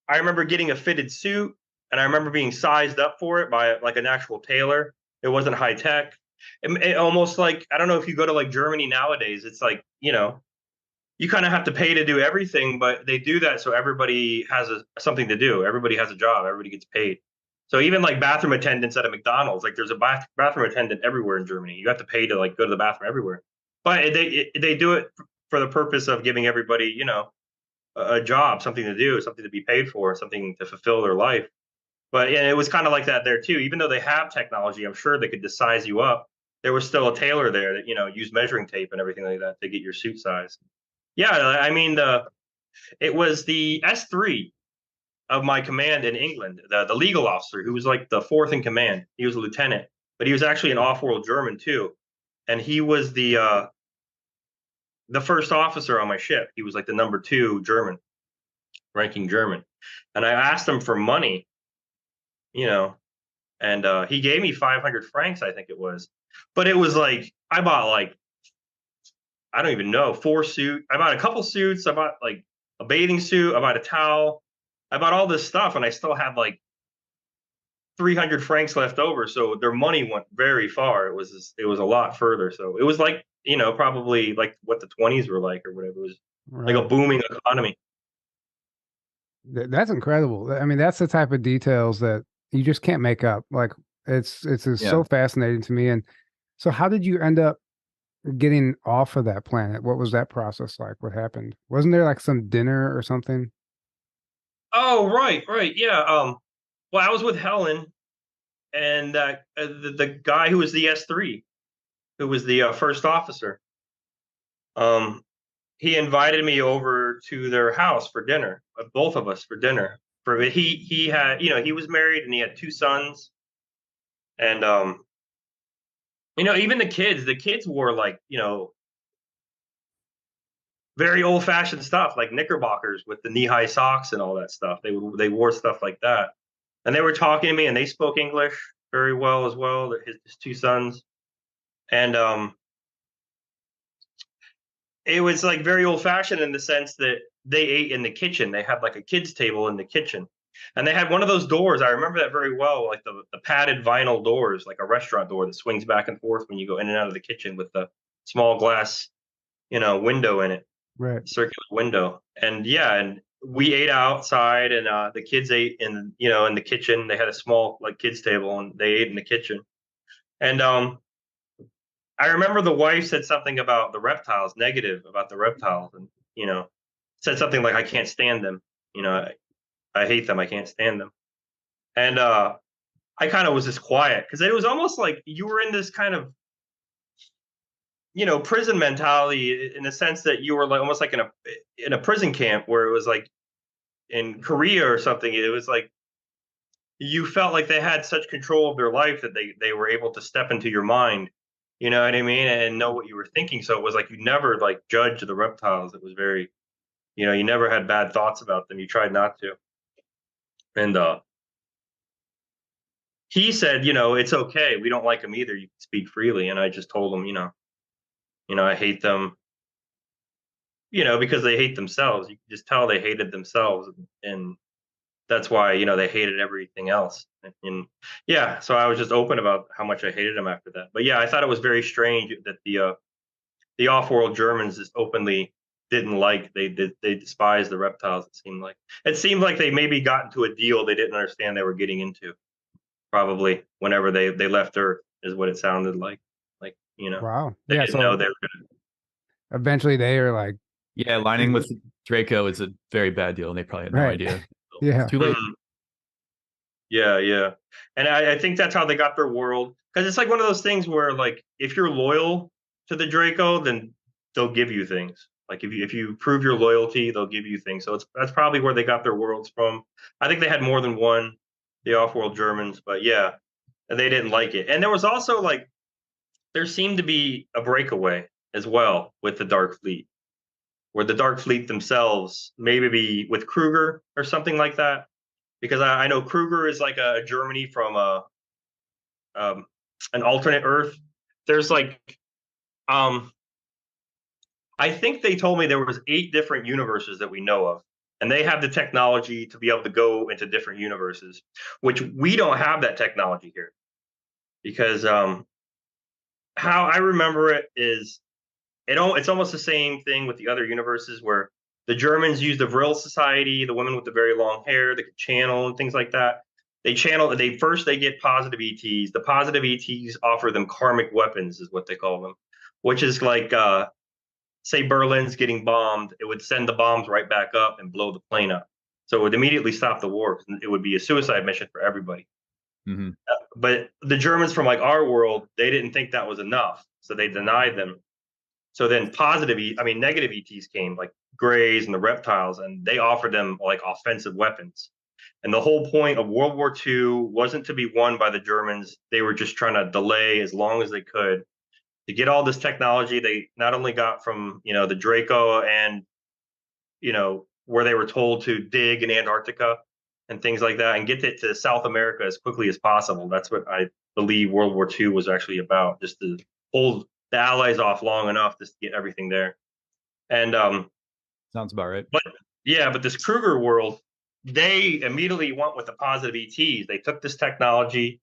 I remember getting a fitted suit, and I remember being sized up for it by like an actual tailor. It wasn't high tech. It almost like, I don't know if you go to like Germany nowadays, it's like, you kind of have to pay to do everything, but they do that so everybody has something to do. Everybody has a job. Everybody gets paid. So even like bathroom attendants at a McDonald's, like there's a bathroom attendant everywhere in Germany. You have to pay to like go to the bathroom everywhere. But they do it for the purpose of giving everybody, a job, something to do, something to be paid for, something to fulfill their life. But yeah, it was kind of like that there too. Even though they have technology, I'm sure they could just size you up. There was still a tailor there that used measuring tape and everything like that to get your suit size. Yeah, I mean it was the S3 of my command in England, the legal officer who was like the fourth in command. He was a lieutenant, but he was actually an off-world German too, and he was the first officer on my ship. He was like the number 2 German, ranking German, and I asked him for money, and he gave me 500 francs, I think it was, but it was like I bought like I don't even know 4 suits. I bought a couple suits. I bought like a bathing suit. I bought a towel. I bought all this stuff, and I still had like 300 francs left over, so their money went very far. It was a lot further. So it was like, probably like what the 20s were like or whatever. It was like a Right. booming economy. That's incredible. I mean, that's the type of details that you just can't make up. Like it's just Yeah. so fascinating to me. And so how did you end up getting off of that planet? What was that process like? What happened? Wasn't there like some dinner or something? Oh, right, right. Yeah. Well, I was with Helen and the guy who was the S3, who was the first officer. Um, he invited me over to their house for dinner, both of us for dinner. For he had, he was married and he had two sons, and even the kids wore like, very old fashioned stuff like knickerbockers with the knee high socks and all that stuff. They wore stuff like that, and they were talking to me and they spoke English very well as well. His two sons, and it was like very old fashioned in the sense that they ate in the kitchen. They had like a kids table in the kitchen. And they had one of those doors. I remember that very well, like the padded vinyl doors, like a restaurant door that swings back and forth when you go in and out of the kitchen with the small glass, window in it, Right. circular window. And yeah, and we ate outside, and the kids ate in the kitchen. They had a small like kids table, and they ate in the kitchen. And I remember the wife said something about the reptiles, negative about the reptiles, and said something like, "I can't stand them. I hate them. I can't stand them." And I kind of was just quiet because it was almost like you were in this kind of prison mentality in the sense that you were like almost like in a prison camp where it was like in Korea or something. It was like you felt like they had such control of their life that they were able to step into your mind. You know what I mean? And know what you were thinking. So it was like you never like judged the reptiles. It was very, you never had bad thoughts about them. You tried not to. And he said, it's okay. We don't like them either. You can speak freely. And I just told him, I hate them, because they hate themselves. You can just tell they hated themselves. And that's why, they hated everything else. And yeah, so I was just open about how much I hated them after that. But yeah, I thought it was very strange that the off-world Germans just openly didn't like, they despised the reptiles. It seemed like they maybe got into a deal they didn't understand they were getting into. Probably whenever they left Earth is what it sounded like. Like, Wow. they Yeah. didn't know So they were gonna. eventually they are like, Yeah, aligning with Draco is a very bad deal, and they probably had no right. idea. Yeah. It's too late. Yeah, yeah. And I think that's how they got their world. Because it's like one of those things where like if you're loyal to the Draco, then they'll give you things. Like if you prove your loyalty, they'll give you things. So that's probably where they got their worlds from. I think they had more than one, the off-world Germans, but yeah, and they didn't like it. And there was also like there seemed to be a breakaway as well with the Dark Fleet, where the Dark Fleet themselves maybe be with Kruger or something like that. Because I know Kruger is like a Germany from um, an alternate Earth. There's like um, I think they told me there was 8 different universes that we know of, and they have the technology to be able to go into different universes, which we don't have that technology here. Because how I remember it is it's almost the same thing with the other universes where the Germans use the Vril Society, the women with the very long hair that could channel and things like that. They get positive ETs. The positive ETs offer them karmic weapons, is what they call them, which is like say Berlin's getting bombed, it would send the bombs right back up and blow the plane up. So it would immediately stop the war. It would be a suicide mission for everybody. Mm-hmm. But the Germans from like our world, they didn't think that was enough, so they denied them. So then negative ETs came, like Greys and the reptiles, and they offered them like offensive weapons. And the whole point of World War II wasn't to be won by the Germans. They were just trying to delay as long as they could to get all this technology. They not only got from, the Draco and, where they were told to dig in Antarctica and things like that and get it to South America as quickly as possible. That's what I believe World War II was actually about, just to hold the Allies off long enough just to get everything there. And Sounds about right. but yeah, but this Kruger world, they immediately went with the positive ETs. They took this technology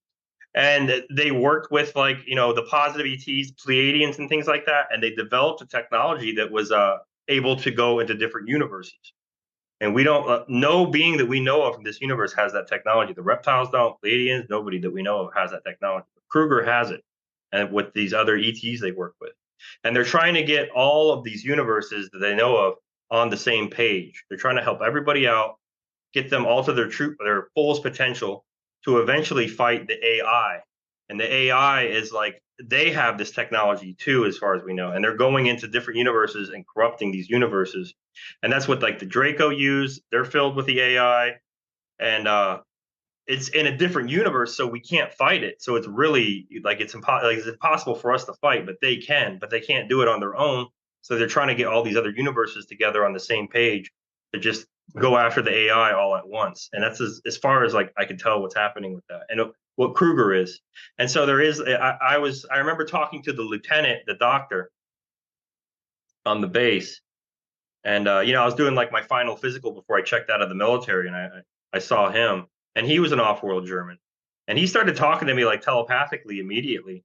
and they worked with, like, the positive ETs, Pleiadians, and things like that, and they developed a technology that was able to go into different universes. And we don't no being that we know of in this universe has that technology. The reptiles don't, Pleiadians, nobody that we know of has that technology. Kruger has it, and with these other ETs they work with, and they're trying to get all of these universes that they know of on the same page. They're trying to help everybody out, get them all to their fullest potential to eventually fight the AI. And the AI is like, they have this technology too, as far as we know, and they're going into different universes and corrupting these universes. And that's what, like, the Draco use. They're filled with the AI, and it's in a different universe, so we can't fight it. So it's really like it's impossible for us to fight, but they can, but they can't do it on their own. So they're trying to get all these other universes together on the same page to just go after the AI all at once. And that's as far as, like, I can tell what's happening with that and what Kruger is. And so there is. I remember talking to the lieutenant, the doctor, on the base, and I was doing, like, my final physical before I checked out of the military, and I saw him, and he was an off-world German, and he started talking to me, like, telepathically immediately.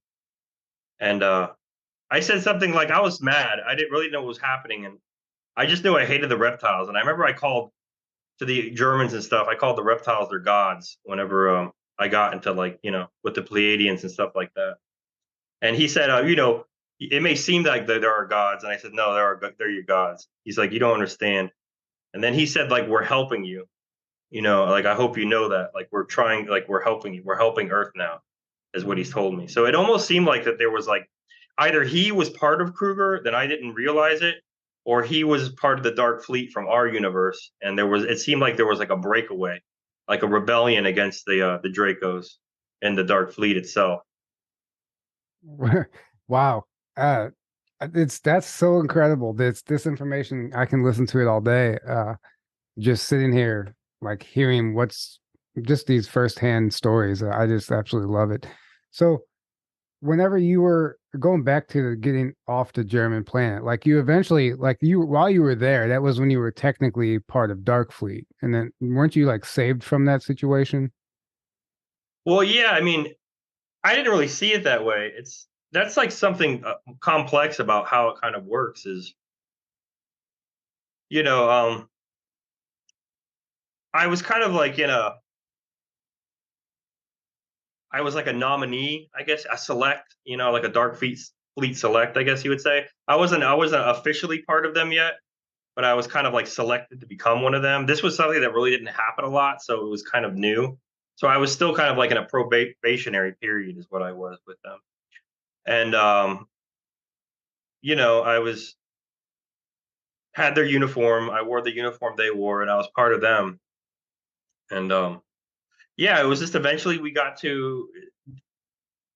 And I said something like, I was mad. I didn't really know what was happening, and I just knew I hated the reptiles. And I remember I called to the Germans and stuff. I called the reptiles their gods whenever I got into, like, with the Pleiadians and stuff like that. And he said, it may seem like there are gods, and I said, no, they're your gods. He's like, you don't understand. And then he said, like, we're helping you. Like, I hope you know that. Like, we're helping you. We're helping Earth now, is what he's told me. So it almost seemed like that there was, like, either he was part of Kruger, then I didn't realize it, or he was part of the Dark Fleet from our universe, and it seemed like there was, like, a breakaway, like a rebellion against the Dracos and the Dark Fleet itself. Wow. Uh, that's so incredible. This information, I can listen to it all day. Just sitting here, like, hearing what's just these firsthand stories. I just absolutely love it. So whenever you were going back to getting off the German planet, like, you eventually, like, while you were there, that was when you were technically part of Dark Fleet. And then weren't you, like, saved from that situation? Well, yeah, I mean, I didn't really see it that way. That's like something complex about how it kind of works is, you know, I was kind of like I was like a nominee, I guess, a select, like a Dark Fleet select, I guess you would say. I wasn't officially part of them yet, but I was kind of like selected to become one of them. This was something that really didn't happen a lot, so it was kind of new. So I was still kind of like in a probationary period, is what I was with them. And I had their uniform. I wore the uniform they wore, and I was part of them. And yeah, it was just eventually we got to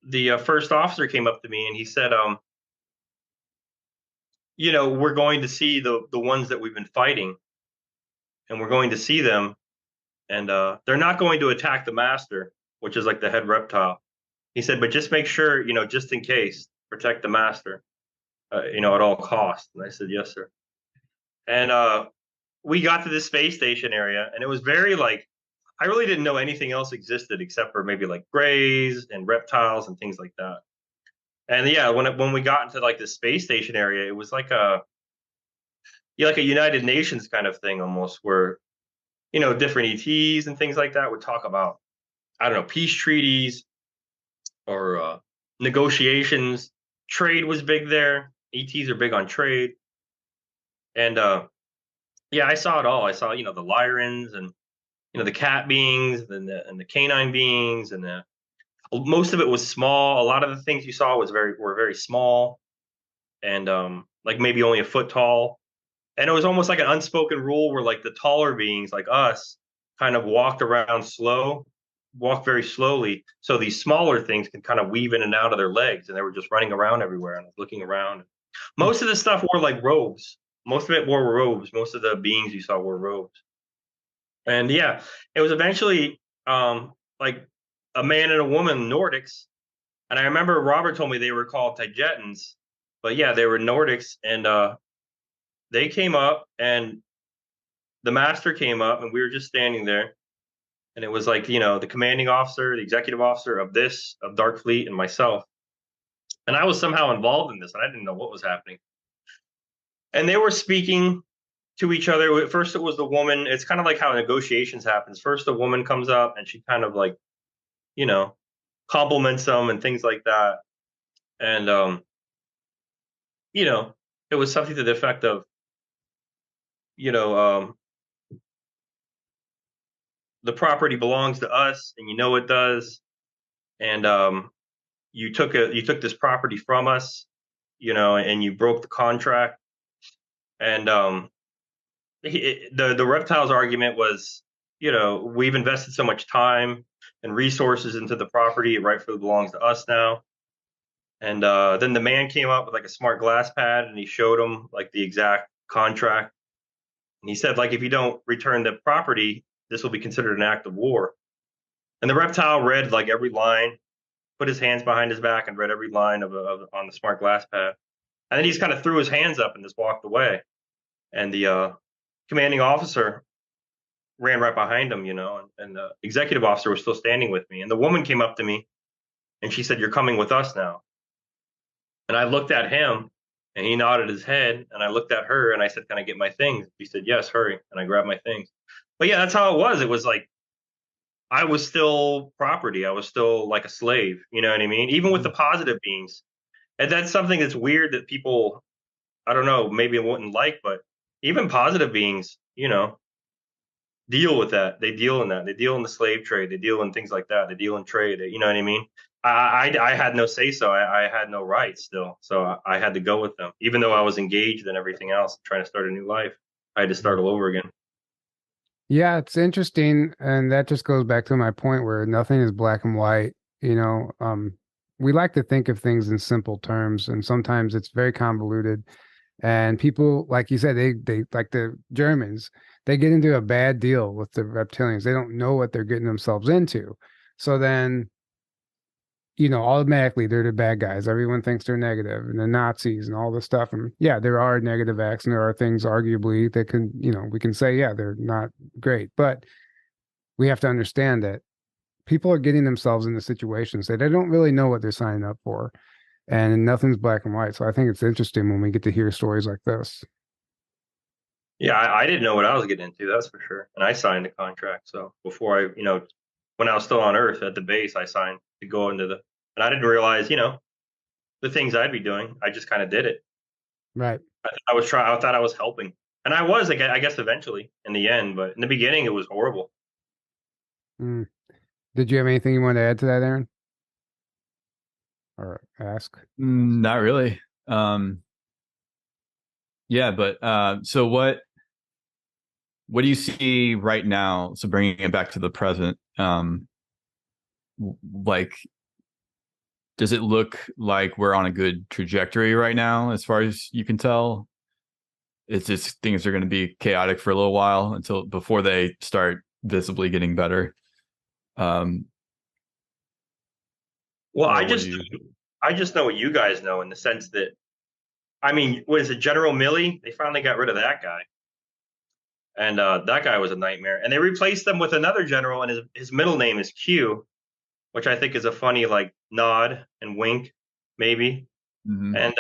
the first officer came up to me and he said, we're going to see the ones that we've been fighting, and we're going to see them, and they're not going to attack the master, which is like the head reptile. He said, but just make sure, just in case, protect the master, at all costs. And I said, yes, sir. And we got to this space station area, and it was very, like, I really didn't know anything else existed except for maybe, like, grays and reptiles and things like that. And yeah, when we got into, like, the space station area, it was like a United Nations kind of thing almost, where different ETs and things like that would talk about, I don't know, peace treaties or negotiations. Trade was big there. ETs are big on trade. And yeah, I saw it all. I saw, the Lyrans and, the cat beings and the canine beings, and most of it was small. A lot of the things you saw were very small, and like maybe only a foot tall. And it was almost like an unspoken rule where, like, the taller beings like us kind of walked very slowly, so these smaller things could kind of weave in and out of their legs, and they were just running around everywhere and looking around. Most of the stuff wore, like, robes. Most of it wore robes. Most of the beings you saw wore robes. And yeah, it was eventually like a man and a woman, Nordics. And I remember Robert told me they were called Tijetans, but yeah, they were Nordics, and they came up, and the master came up, and we were just standing there, and it was like, the commanding officer, the executive officer of Dark Fleet, and myself, and I was somehow involved in this, and I didn't know what was happening. And they were speaking to each other. First, it was the woman. It's kind of like how negotiations happens. First, the woman comes up, and she kind of like, you know, compliments them and things like that. And it was something to the effect of, the property belongs to us, and it does. And you took this property from us, and you broke the contract. And the reptiles argument was, we've invested so much time and resources into the property, it rightfully belongs to us now. And then the man came up with like a smart glass pad, and he showed him like the exact contract. And he said, like, if you don't return the property, this will be considered an act of war. And the reptile read like every line, put his hands behind his back, and read every line on the smart glass pad. And then he just kind of threw his hands up and just walked away. And the commanding officer ran right behind him, and the executive officer was still standing with me. And the woman came up to me, and she said, "You're coming with us now." And I looked at him, and he nodded his head. And I looked at her, and I said, "Can I get my things?" He said, "Yes, hurry." And I grabbed my things. But yeah, that's how it was. It was like I was still property. I was still like a slave. You know what I mean? Even with the positive beings. And that's something that's weird that people, I don't know, maybe wouldn't like, but even positive beings, deal with that. They deal in that. They deal in the slave trade. They deal in things like that. They deal in trade. You know what I mean? I had no say so. I had no rights still. So I had to go with them. Even though I was engaged in everything else, trying to start a new life, I had to start all over again. Yeah, it's interesting. And that just goes back to my point where nothing is black and white. We like to think of things in simple terms, and sometimes it's very convoluted. And people, like you said, they like the Germans, they get into a bad deal with the reptilians. They don't know what they're getting themselves into. So then, automatically they're the bad guys. Everyone thinks they're negative, and the Nazis and all this stuff. And yeah, there are negative acts, and there are things arguably that can, we can say, yeah, they're not great. But we have to understand that people are getting themselves into situations that they don't really know what they're signing up for. And nothing's black and white. So I think it's interesting when we get to hear stories like this. Yeah, I didn't know what I was getting into, that's for sure. And I signed the contract. So before when I was still on Earth at the base, I signed to go into and I didn't realize, the things I'd be doing. I just kind of did it. Right. I thought I was helping. And I was, I guess, eventually in the end. But in the beginning, it was horrible. Mm. Did you have anything you want to add to that, Aaron? Or ask? Not really. Yeah, but so what do you see right now? So bringing it back to the present, like, does it look like we're on a good trajectory right now, as far as you can tell? It's just things are going to be chaotic for a little while before they start visibly getting better. Well, I just know what you guys know, in the sense that, I mean, was it General Milley? They finally got rid of that guy. And that guy was a nightmare. And they replaced him with another general, and his middle name is Q, which I think is a funny, like, nod and wink, maybe. Mm-hmm. And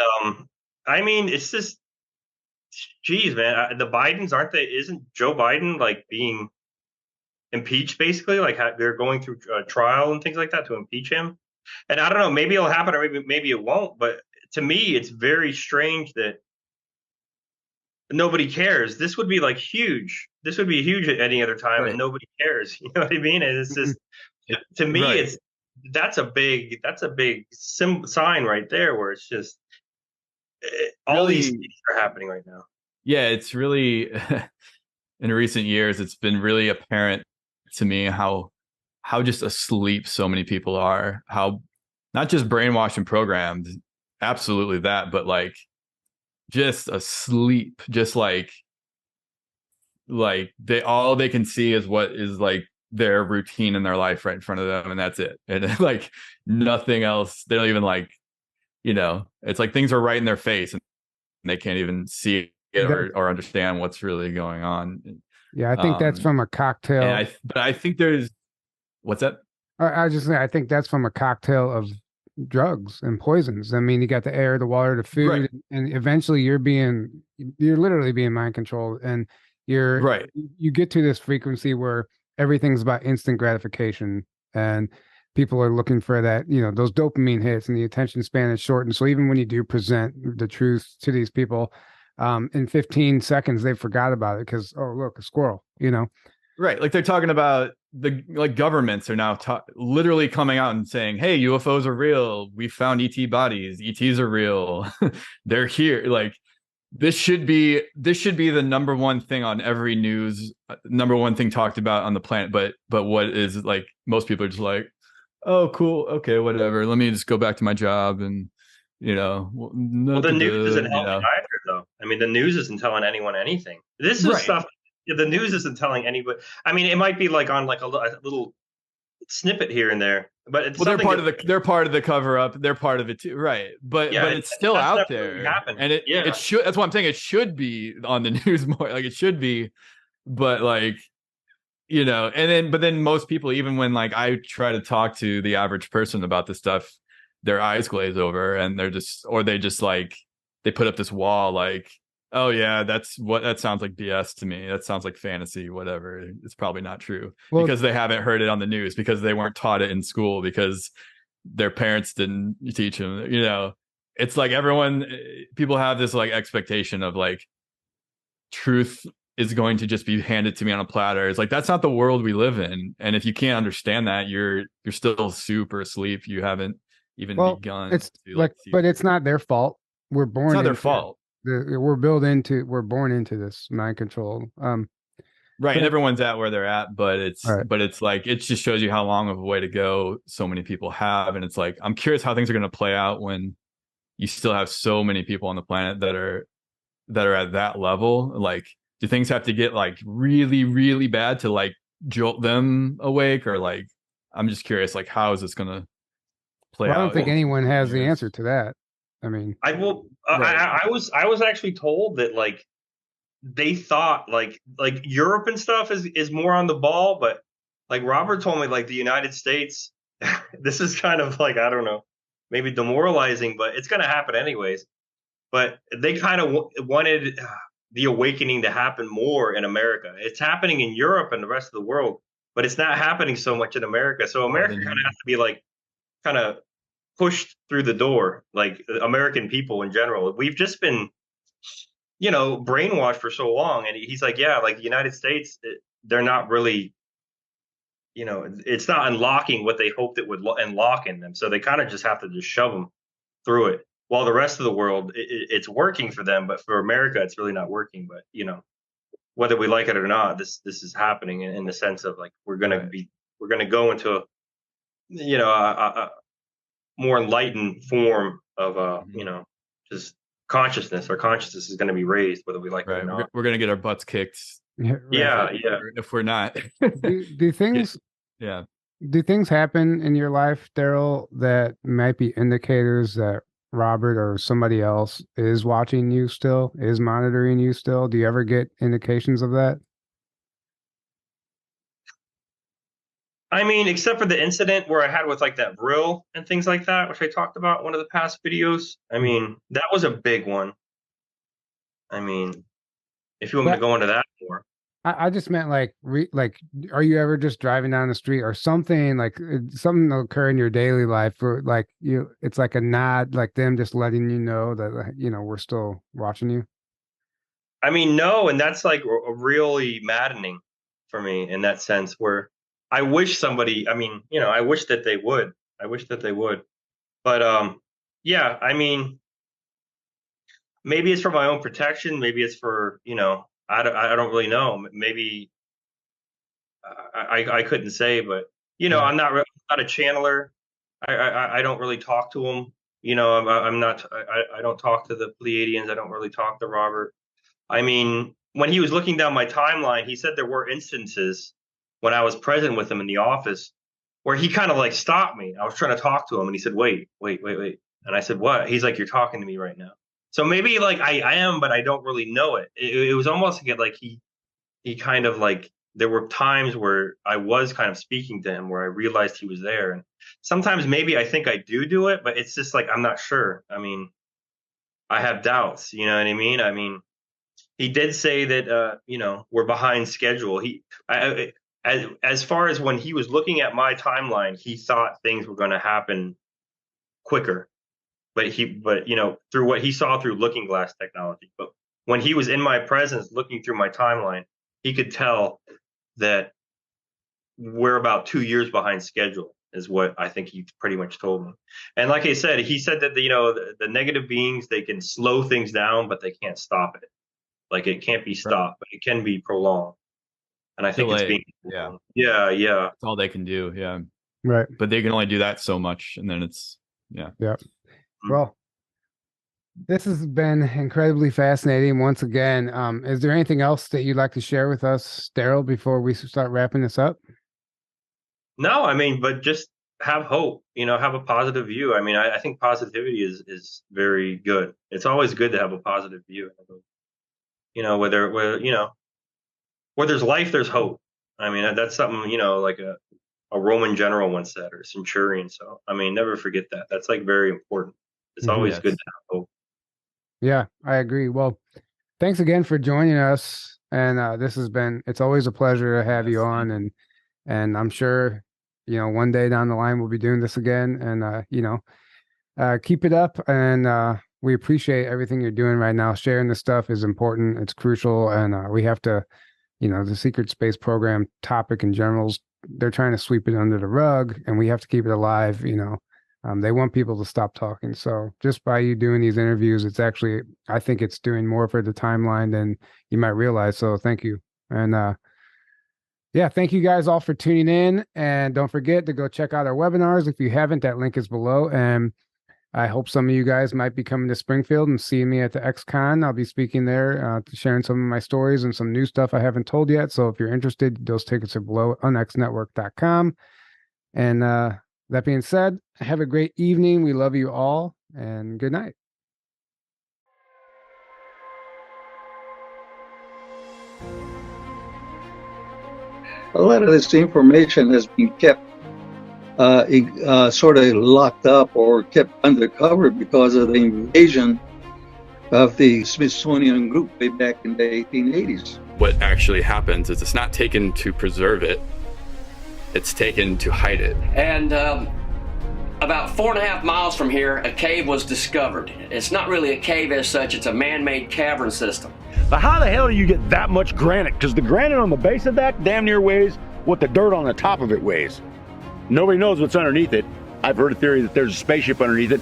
I mean, it's just, geez, man, the Bidens, isn't Joe Biden like being impeached, basically? Like, they're going through a trial and things like that to impeach him. And I don't know, maybe it'll happen, or maybe it won't. But to me, it's very strange that nobody cares. This would be like huge. This would be huge at any other time, right. And nobody cares. You know what I mean? And it's just, to me, right. That's a big sign right there, where it's just all these things are happening right now. Yeah, it's really in recent years, it's been really apparent to me how just asleep so many people are. How not just brainwashed and programmed, absolutely that, but like just asleep, just like all they can see is what is like their routine in their life right in front of them, and that's it. And like nothing else. They don't even like, it's like things are right in their face and they can't even see it or understand what's really going on. Yeah, I think that's from a cocktail. But I think there's what's that? I was just saying, I think that's from a cocktail of drugs and poisons. I mean, you got the air, the water, the Right. food, and eventually you're literally being mind controlled, and Right. you get to this frequency where everything's about instant gratification, and people are looking for that, those dopamine hits, and the attention span is shortened. So even when you do present the truth to these people, in 15 seconds they forgot about it because, oh, look, a squirrel, Right. Like they're talking about governments are now literally coming out and saying, hey, UFOs are real. We found ET bodies. ETs are real. They're here. Like this should be the number one thing on every news, number one thing talked about on the planet. But what is like most people are just like, oh, cool. Okay, whatever. Let me just go back to my job and well, the news isn't helping either, though. I mean, the news isn't telling anyone anything. This is stuff. The news isn't telling anybody. I mean, it might be like on like a little snippet here and there, but it's they're part of the cover up. They're part of it too, right? But it's still out there, really and it should. That's what I'm saying. It should be on the news more. Like it should be, but like but then most people, even when like I try to talk to the average person about this stuff, their eyes glaze over and they put up this wall like, oh yeah, that sounds like BS to me. That sounds like fantasy, whatever. It's probably not true because they haven't heard it on the news, because they weren't taught it in school, because their parents didn't teach them. It's like people have this like expectation of like truth is going to just be handed to me on a platter. It's like, that's not the world we live in. And if you can't understand that, you're still super asleep. You haven't even begun. It's but it's not their fault. We're born. It's not their fault. We're born into this mind control. Right. And everyone's at where they're at, but it's like, it just shows you how long of a way to go so many people have. And it's like, I'm curious how things are going to play out when you still have so many people on the planet that are at that level. Like, do things have to get like really, really bad to like jolt them awake? Or like, I'm just curious, like, how is this going to play out? I don't think anyone has the answer to that. I mean, I was actually told that like they thought like Europe and stuff is more on the ball, but like Robert told me, like the United States, this is kind of like, I don't know, maybe demoralizing, but it's going to happen anyways. But they kind of wanted the awakening to happen more in America. It's happening in Europe and the rest of the world, but it's not happening so much in America. So America kind of has to be like kind of pushed through the door, like American people in general. We've just been, brainwashed for so long. And he's like, yeah, like the United States, they're not really, it's not unlocking what they hoped it would unlock in them. So they kind of just have to just shove them through it. While the rest of the world, it's working for them, but for America, it's really not working. But whether we like it or not, this is happening in the sense of like we're gonna go into a more enlightened form of just consciousness. Our consciousness is going to be raised, whether we like it or not. We're going to get our butts kicked. Yeah. If we're not, do things happen in your life, Daryl, that might be indicators that Robert or somebody else is watching you still, is monitoring you still? Do you ever get indications of that? I mean, except for the incident where I had with like that grill and things like that, which I talked about in one of the past videos. I mean, that was a big one. I mean, if you want me to go into that more. I just meant like, are you ever just driving down the street or something, like something will occur in your daily life where like it's like a nod, like them just letting you know that, we're still watching you? I mean, no. And that's like really maddening for me in that sense, where I wish somebody, I wish that they would. But yeah, I mean, maybe it's for my own protection. Maybe it's for, I don't really know. Maybe I couldn't say, but I'm not a channeler. I don't really talk to them. I'm not. I don't talk to the Pleiadians. I don't really talk to Robert. I mean, when he was looking down my timeline, he said there were instances when I was present with him in the office where he kind of like stopped me. I was trying to talk to him, and he said, "Wait." And I said, "What?" He's like, "You're talking to me right now." So maybe like I am, but I don't really know it. It was almost like he he kind of like, there were times where I was kind of speaking to him where I realized he was there. And sometimes maybe I think I do it, but it's just like, I'm not sure. I mean, I have doubts, you know what I mean? I mean, he did say that, you know, we're behind schedule. As far as when he was looking at my timeline, he thought things were going to happen quicker, but you know, through what he saw through looking glass technology. But when he was in my presence looking through my timeline, he could tell that we're about 2 years behind schedule, is what I think he pretty much told me. And like I said, he said that, you know, the negative beings, they can slow things down, but they can't stop it. Like it can't be stopped, but it can be prolonged. And I think it's being, yeah. That's all they can do. Yeah. Right. But they can only do that so much. And then it's, yeah. Well, this has been incredibly fascinating once again. Is there anything else that you'd like to share with us, Daryl, before we start wrapping this up? No, I mean, but just have hope, you know, have a positive view. I mean, I think positivity is very good. It's always good to have a positive view. You know, where you know, where there's life, there's hope. I mean, that's something, you know, like a Roman general once said, or a centurion. So, I mean, never forget that. That's like very important. It's always good to have hope. Yeah, I agree. Well, thanks again for joining us. And it's always a pleasure to have you on. And I'm sure, you know, one day down the line, we'll be doing this again. And, you know, keep it up. And we appreciate everything you're doing right now. Sharing this stuff is important. It's crucial. And we have to, you know, the secret space program topic in general, they're trying to sweep it under the rug, and we have to keep it alive. You know, they want people to stop talking. So just by you doing these interviews, it's actually, I think it's doing more for the timeline than you might realize. So thank you. And yeah, thank you guys all for tuning in. And don't forget to go check out our webinars. If you haven't, that link is below. And I hope some of you guys might be coming to Springfield and seeing me at the XCon. I'll be speaking there, sharing some of my stories and some new stuff I haven't told yet. So if you're interested, those tickets are below on xnetwork.com. And that being said, have a great evening. We love you all, and good night. A lot of this information has been kept sort of locked up or kept undercover because of the invasion of the Smithsonian group way back in the 1880s. What actually happens is it's not taken to preserve it, it's taken to hide it. And about 4.5 miles from here, a cave was discovered. It's not really a cave as such, it's a man-made cavern system. But how the hell do you get that much granite? Because the granite on the base of that damn near weighs what the dirt on the top of it weighs. Nobody knows what's underneath it. I've heard a theory that there's a spaceship underneath it.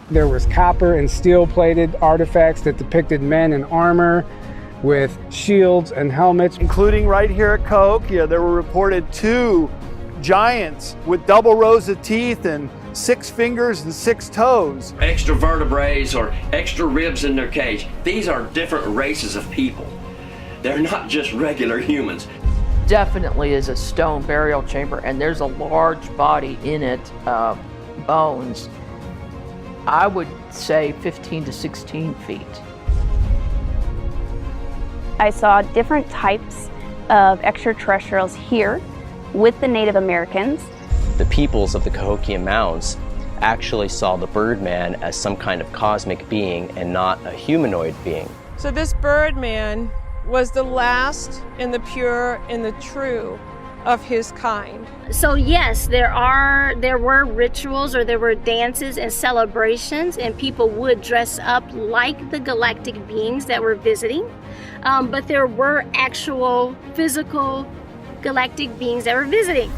There was copper and steel plated artifacts that depicted men in armor with shields and helmets. Including right here at Cahokia, there were reported 2 giants with double rows of teeth and 6 fingers and 6 toes. Extra vertebrae or extra ribs in their cage. These are different races of people. They're not just regular humans. Definitely is a stone burial chamber, and there's a large body in it, bones. I would say 15 to 16 feet. I saw different types of extraterrestrials here with the Native Americans. The peoples of the Cahokia mounds actually saw the Birdman as some kind of cosmic being and not a humanoid being. So this Birdman was the last and the pure and the true of his kind. So yes, there were rituals, or there were dances and celebrations, and people would dress up like the galactic beings that were visiting. But there were actual physical galactic beings that were visiting.